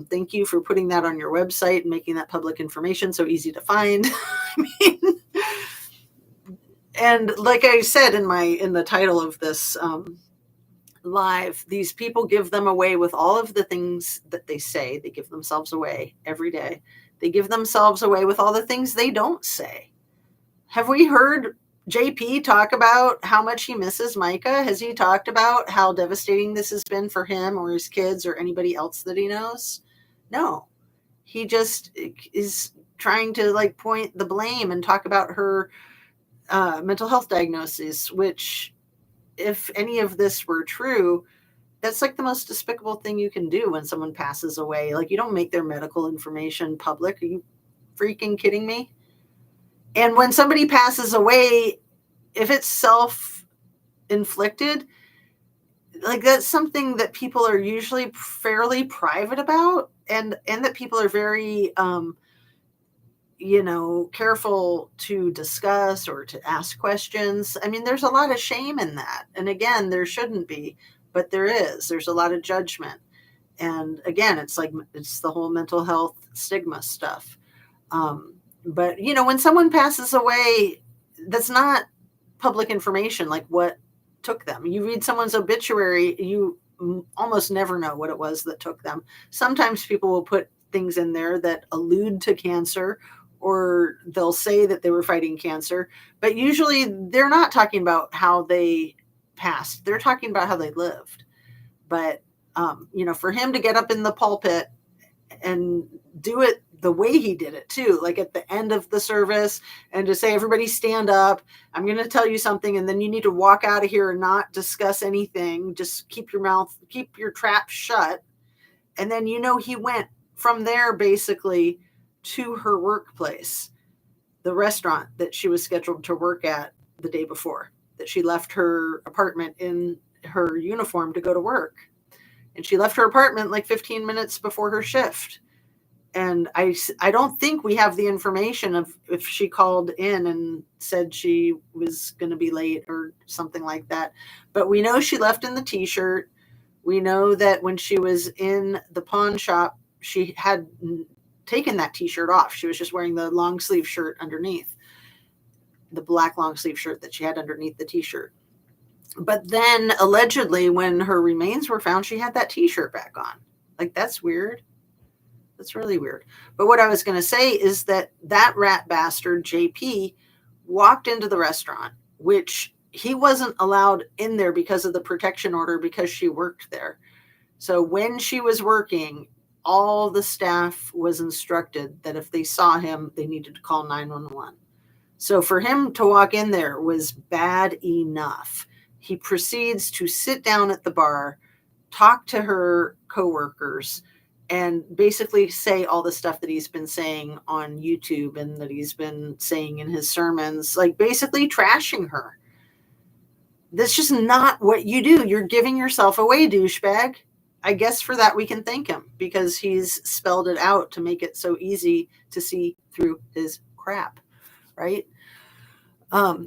Thank you for putting that on your website and making that public information so easy to find. I mean, and like I said in the title of this live, these people give them away with all of the things that they say. They give themselves away every day. They give themselves away with all the things they don't say. Have we heard JP talk about how much he misses Micah? Has he talked about how devastating this has been for him or his kids or anybody else that he knows? No. He just is trying to point the blame and talk about her mental health diagnosis, which, if any of this were true, that's the most despicable thing you can do when someone passes away. You don't make their medical information public. Are you freaking kidding me? And when somebody passes away, if it's self-inflicted, like that's something that people are usually fairly private about, and that people are very careful to discuss or to ask questions. I mean, there's a lot of shame in that. And again, there shouldn't be, but there is. There's a lot of judgment. And again, it's the whole mental health stigma stuff. But when someone passes away, that's not public information, like what took them. You read someone's obituary, you almost never know what it was that took them. Sometimes people will put things in there that allude to cancer, or they'll say that they were fighting cancer, but usually they're not talking about how they passed. They're talking about how they lived. But for him to get up in the pulpit and do it the way he did it too, like at the end of the service, and to say, everybody stand up, I'm going to tell you something, and then you need to walk out of here and not discuss anything, just keep your trap shut. And then he went from there basically to her workplace, the restaurant that she was scheduled to work at the day before, that she left her apartment in her uniform to go to work. And she left her apartment like 15 minutes before her shift. And I don't think we have the information of if she called in and said she was going to be late or something like that. But we know she left in the t-shirt. We know that when she was in the pawn shop, she had taken that t-shirt off. She was just wearing the long sleeve shirt underneath, the black long sleeve shirt that she had underneath the t-shirt. But then allegedly when her remains were found, she had that t-shirt back on. Like, that's weird. That's really weird. But what I was going to say is that rat bastard, JP, walked into the restaurant, which he wasn't allowed in there because of the protection order, because she worked there. So when she was working, all the staff was instructed that if they saw him, they needed to call 911. So for him to walk in there was bad enough. He proceeds to sit down at the bar, talk to her coworkers, and basically say all the stuff that he's been saying on YouTube and that he's been saying in his sermons, like basically trashing her. That's just not what you do. You're giving yourself away, douchebag. I guess for that we can thank him, because he's spelled it out to make it so easy to see through his crap, right?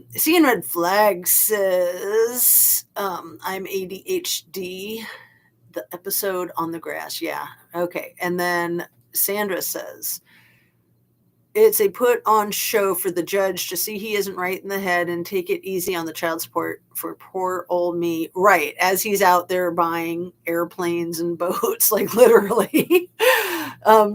Seeing Red Flag says, I'm ADHD. The episode on the grass. Yeah. Okay. And then Sandra says, it's a put on show for the judge to see he isn't right in the head and take it easy on the child support for poor old me. Right. As he's out there buying airplanes and boats, like literally.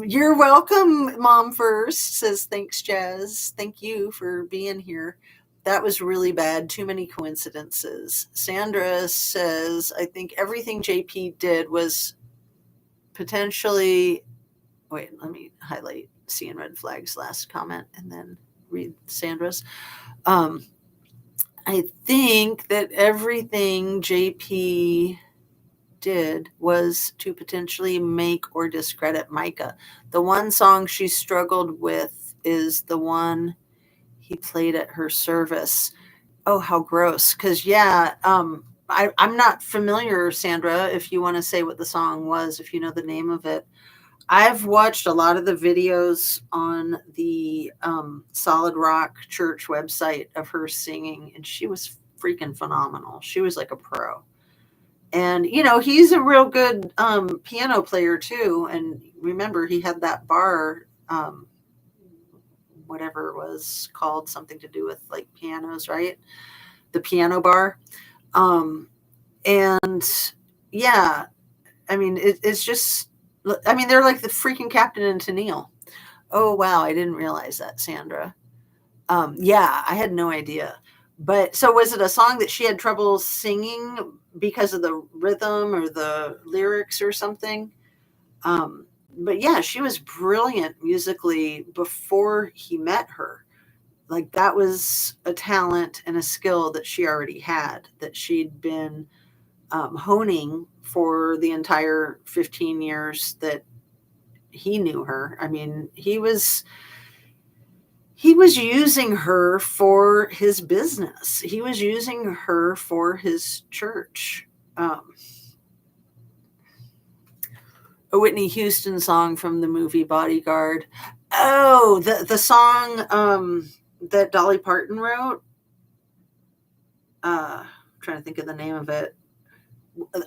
You're welcome. Mom First says, thanks, Jazz. Thank you for being here. That was really bad. Too many coincidences. Sandra says, I think everything JP did was potentially... Wait, let me highlight Seeing Red Flag's last comment and then read Sandra's. I think that everything JP did was to potentially make or discredit Micah. The one song she struggled with is the one he played at her service. Oh, how gross. Because, yeah, I'm not familiar, Sandra, if you want to say what the song was, if you know the name of it. I've watched a lot of the videos on the Solid Rock Church website of her singing, and she was freaking phenomenal. She was like a pro. And, he's a real good piano player, too. And remember, he had that bar, whatever it was called, something to do with like pianos, right? The piano bar. And yeah, I mean, it's just, I mean, they're like the freaking Captain and Tennille. Oh, wow. I didn't realize that, Sandra. Yeah, I had no idea. But so was it a song that she had trouble singing because of the rhythm or the lyrics or something? But yeah, she was brilliant musically before he met her. Like, that was a talent and a skill that she already had, that she'd been honing for the entire 15 years that he knew her. I mean, he was using her for his business. He was using her for his church. a Whitney Houston song from the movie Bodyguard. Oh, the song that Dolly Parton wrote. I'm trying to think of the name of it.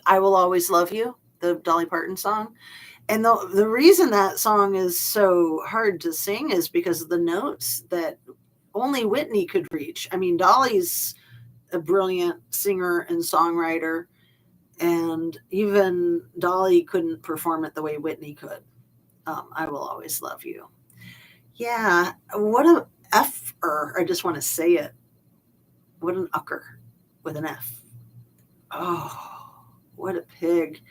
I Will Always Love You, the Dolly Parton song. And the reason that song is so hard to sing is because of the notes that only Whitney could reach. I mean, Dolly's a brilliant singer and songwriter, and even Dolly couldn't perform it the way Whitney could. I Will Always Love You. Yeah, what a F-er. I just want to say it. What an ucker with an F. Oh, what a pig.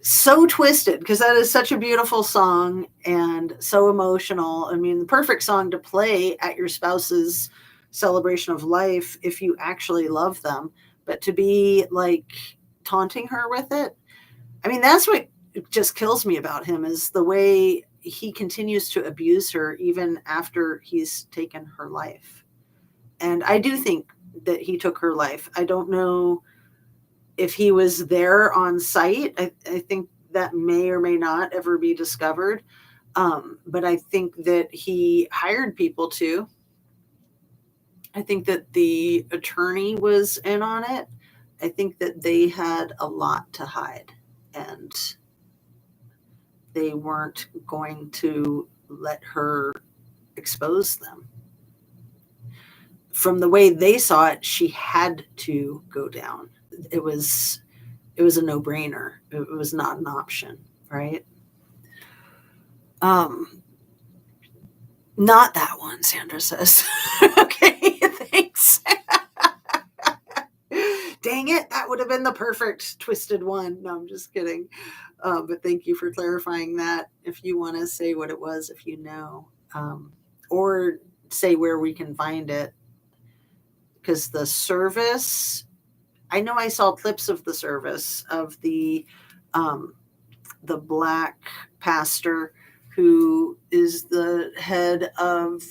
So twisted, because that is such a beautiful song and so emotional. I mean, the perfect song to play at your spouse's celebration of life if you actually love them. But to be like taunting her with it, I mean, that's what just kills me about him, is the way he continues to abuse her even after he's taken her life. And I do think that he took her life. I don't know if he was there on site. I think that may or may not ever be discovered. But I think that he hired people to. I think that the attorney was in on it. I think that they had a lot to hide, and they weren't going to let her expose them. From the way they saw it, she had to go down. It was a no-brainer. It was not an option, right? Not that one, Sandra says. Okay, thanks. Dang it, that would have been the perfect twisted one. No, I'm just kidding. But thank you for clarifying that. If you want to say what it was, if you know, or say where we can find it. Because the service, I know I saw clips of the service of the Black pastor who is the head of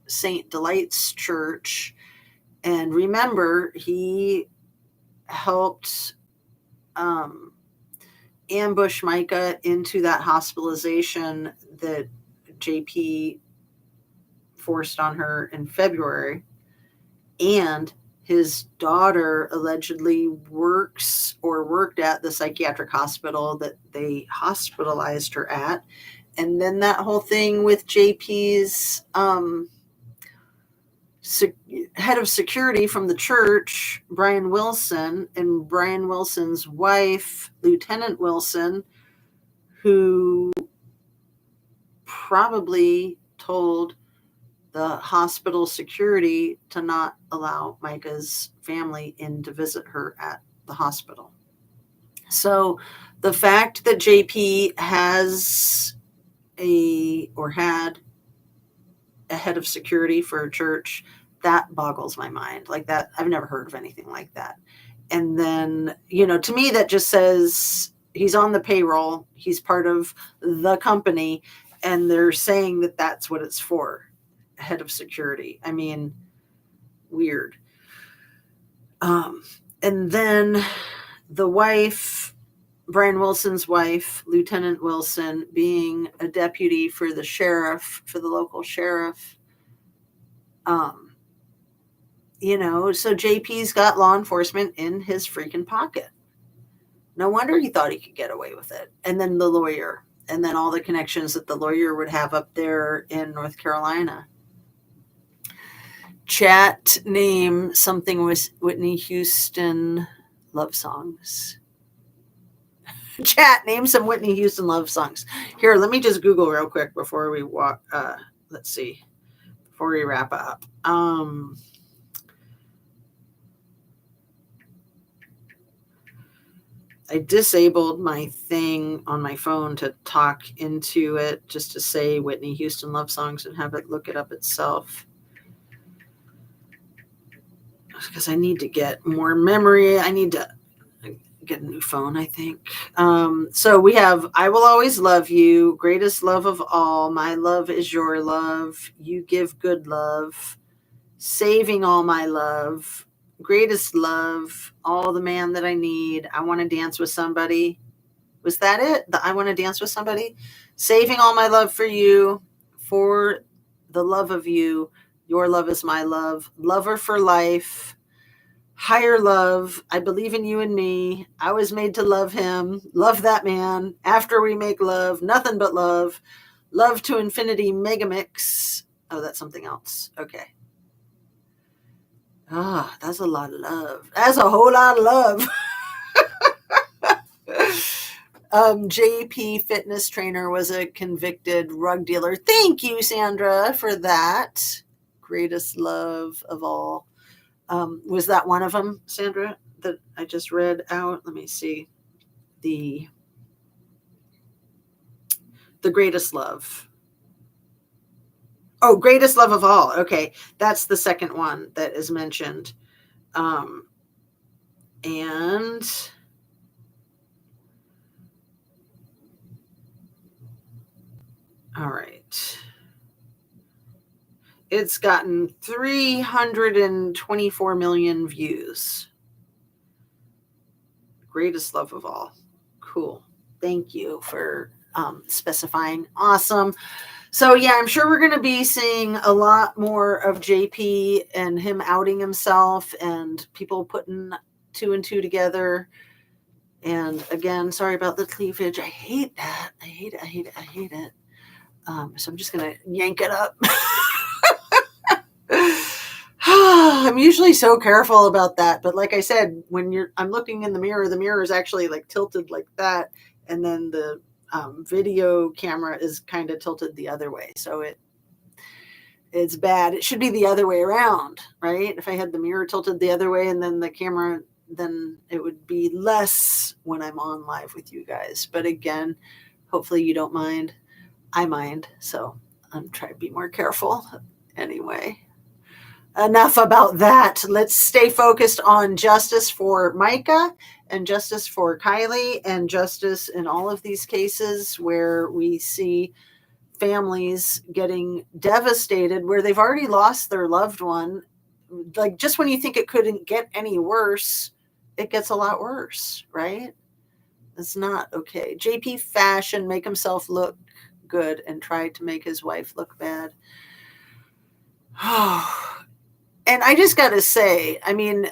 St. Delight's Church. And remember, he helped ambush Micah into that hospitalization that JP forced on her in February. And his daughter allegedly worked at the psychiatric hospital that they hospitalized her at. And then that whole thing with JP's head of security from the church, Brian Wilson, and Brian Wilson's wife, Lieutenant Wilson, who probably told the hospital security to not allow Micah's family in to visit her at the hospital. So the fact that JP has had a head of security for a church, that boggles my mind. Like that, I've never heard of anything like that. And then, to me, that just says he's on the payroll. He's part of the company, and they're saying that that's what it's for. Head of security. I mean, weird. And then the wife, Brian Wilson's wife, Lieutenant Wilson, being a deputy for the sheriff, for the local sheriff. So JP's got law enforcement in his freaking pocket. No wonder he thought he could get away with it. And then the lawyer, and then all the connections that the lawyer would have up there in North Carolina. Chat, name something with Whitney Houston love songs. Chat, name some Whitney Houston love songs. Here, let me just Google real quick before we walk. Let's see. Before we wrap up. I disabled my thing on my phone to talk into it, just to say Whitney Houston love songs and have it look it up itself. Because I need to get more memory. I need to get a new phone, I think. So we have I Will Always Love You, Greatest Love of All, My Love Is Your Love, You Give Good Love, Saving All My Love, Greatest Love, All the Man That I Need, I Want to Dance with Somebody. Was that it? The I Want to Dance with Somebody? Saving All My Love for You, For the Love of You, Your Love is My Love, Lover for Life, Higher Love, I Believe in You and Me, I Was Made to Love Him, Love That Man, After We Make Love, Nothing But Love, Love to Infinity Megamix. Oh, that's something else. Okay. Ah, that's a lot of love. That's a whole lot of love. JP fitness trainer was a convicted rug dealer. Thank you, Sandra, for that. Greatest Love of All. Was that one of them, Sandra, that I just read out? Let me see. The Greatest Love. Oh, Greatest Love of All. Okay, that's the second one that is mentioned. And all right. It's gotten 324 million views. Greatest Love of All. Cool. Thank you for specifying. Awesome. So yeah, I'm sure we're going to be seeing a lot more of JP and him outing himself and people putting two and two together. And again, sorry about the cleavage. I hate that. I hate it. I hate it. I hate it. So I'm just going to yank it up. I'm usually so careful about that. But like I said, when I'm looking in the mirror is actually like tilted like that. And then the video camera is kind of tilted the other way. So it's bad. It should be the other way around, right? If I had the mirror tilted the other way and then the camera, then it would be less when I'm on live with you guys. But again, hopefully you don't mind. I mind. So I'm trying to be more careful anyway. Enough about that. Let's stay focused on justice for Micah and justice for Kylie and justice in all of these cases where we see families getting devastated, where they've already lost their loved one. Like just when you think it couldn't get any worse, it gets a lot worse, right? It's not okay. JP fashion, make himself look good and try to make his wife look bad. And I just got to say, I mean,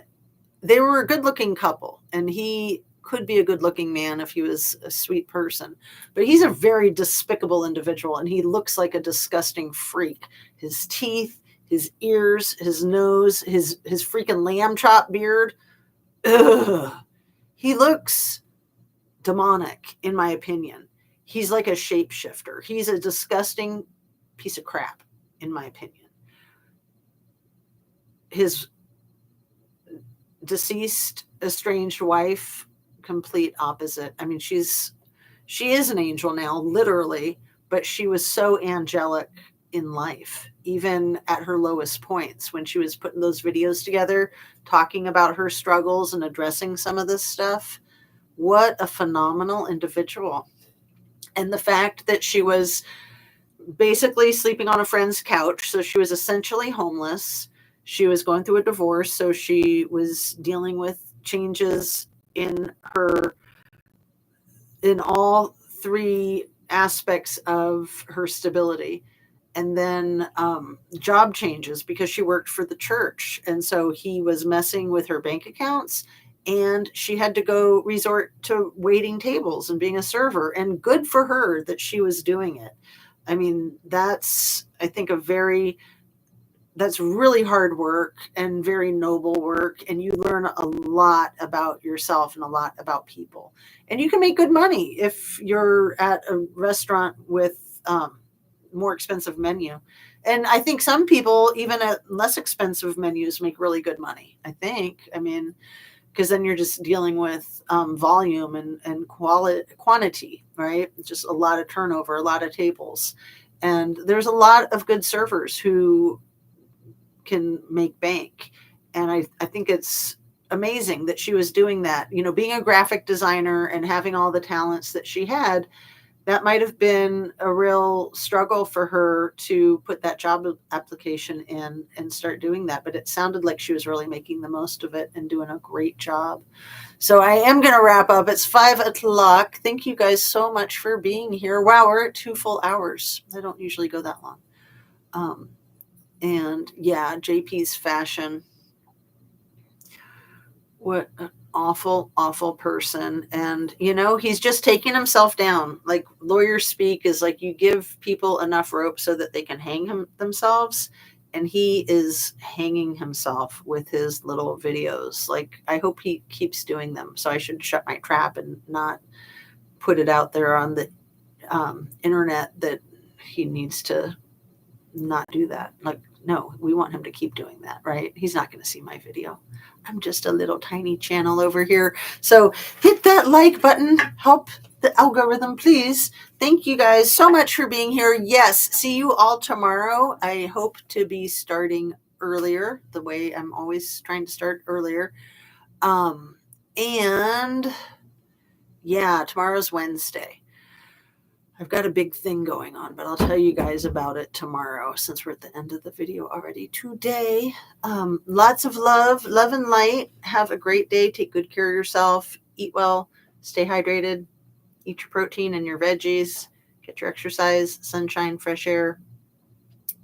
they were a good-looking couple, and he could be a good-looking man if he was a sweet person. But he's a very despicable individual, and he looks like a disgusting freak. His teeth, his ears, his nose, his freaking lamb chop beard. Ugh. He looks demonic, in my opinion. He's like a shapeshifter. He's a disgusting piece of crap, in my opinion. His deceased estranged wife, complete opposite. I mean, she is an angel now, literally, but she was so angelic in life, even at her lowest points when she was putting those videos together, talking about her struggles and addressing some of this stuff. What a phenomenal individual. And the fact that she was basically sleeping on a friend's couch, so she was essentially homeless. She was going through a divorce, so she was dealing with changes in all three aspects of her stability. And then job changes because she worked for the church. And so he was messing with her bank accounts, and she had to go resort to waiting tables and being a server. And good for her that she was doing it. I mean, that's, I think, that's really hard work and very noble work. And you learn a lot about yourself and a lot about people. And you can make good money if you're at a restaurant with more expensive menu. And I think some people, even at less expensive menus, make really good money, I think. I mean, because then you're just dealing with volume and quantity, right? Just a lot of turnover, a lot of tables. And there's a lot of good servers who can make bank. And I think it's amazing that she was doing that, you know, being a graphic designer and having all the talents that she had. that might have been a real struggle for her to put that job application in and start doing that. But it sounded like she was really making the most of it and doing a great job. So I am going to wrap up. It's 5 o'clock. Thank you guys so much for being here. Wow, we're at 2 full hours. I don't usually go that long. And yeah, JP's fashion. What an awful, awful person. And, he's just taking himself down. Like lawyers speak is like you give people enough rope so that they can hang themselves. And he is hanging himself with his little videos. Like, I hope he keeps doing them. So I should shut my trap and not put it out there on the internet that he needs to not do that. Like, no, we want him to keep doing that, right? He's not going to see my video. I'm just a little tiny channel over here. So hit that like button. Help the algorithm, please. Thank you guys so much for being here. Yes, see you all tomorrow. I hope to be starting earlier, the way I'm always trying to start earlier. And yeah, tomorrow's Wednesday. I've got a big thing going on, but I'll tell you guys about it tomorrow since we're at the end of the video already today. Lots of love and light. Have a great day. Take good care of yourself. Eat well. Stay hydrated. Eat your protein and your veggies. Get your exercise, sunshine, fresh air.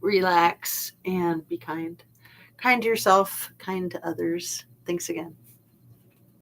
Relax and be kind. Kind to yourself, kind to others. Thanks again.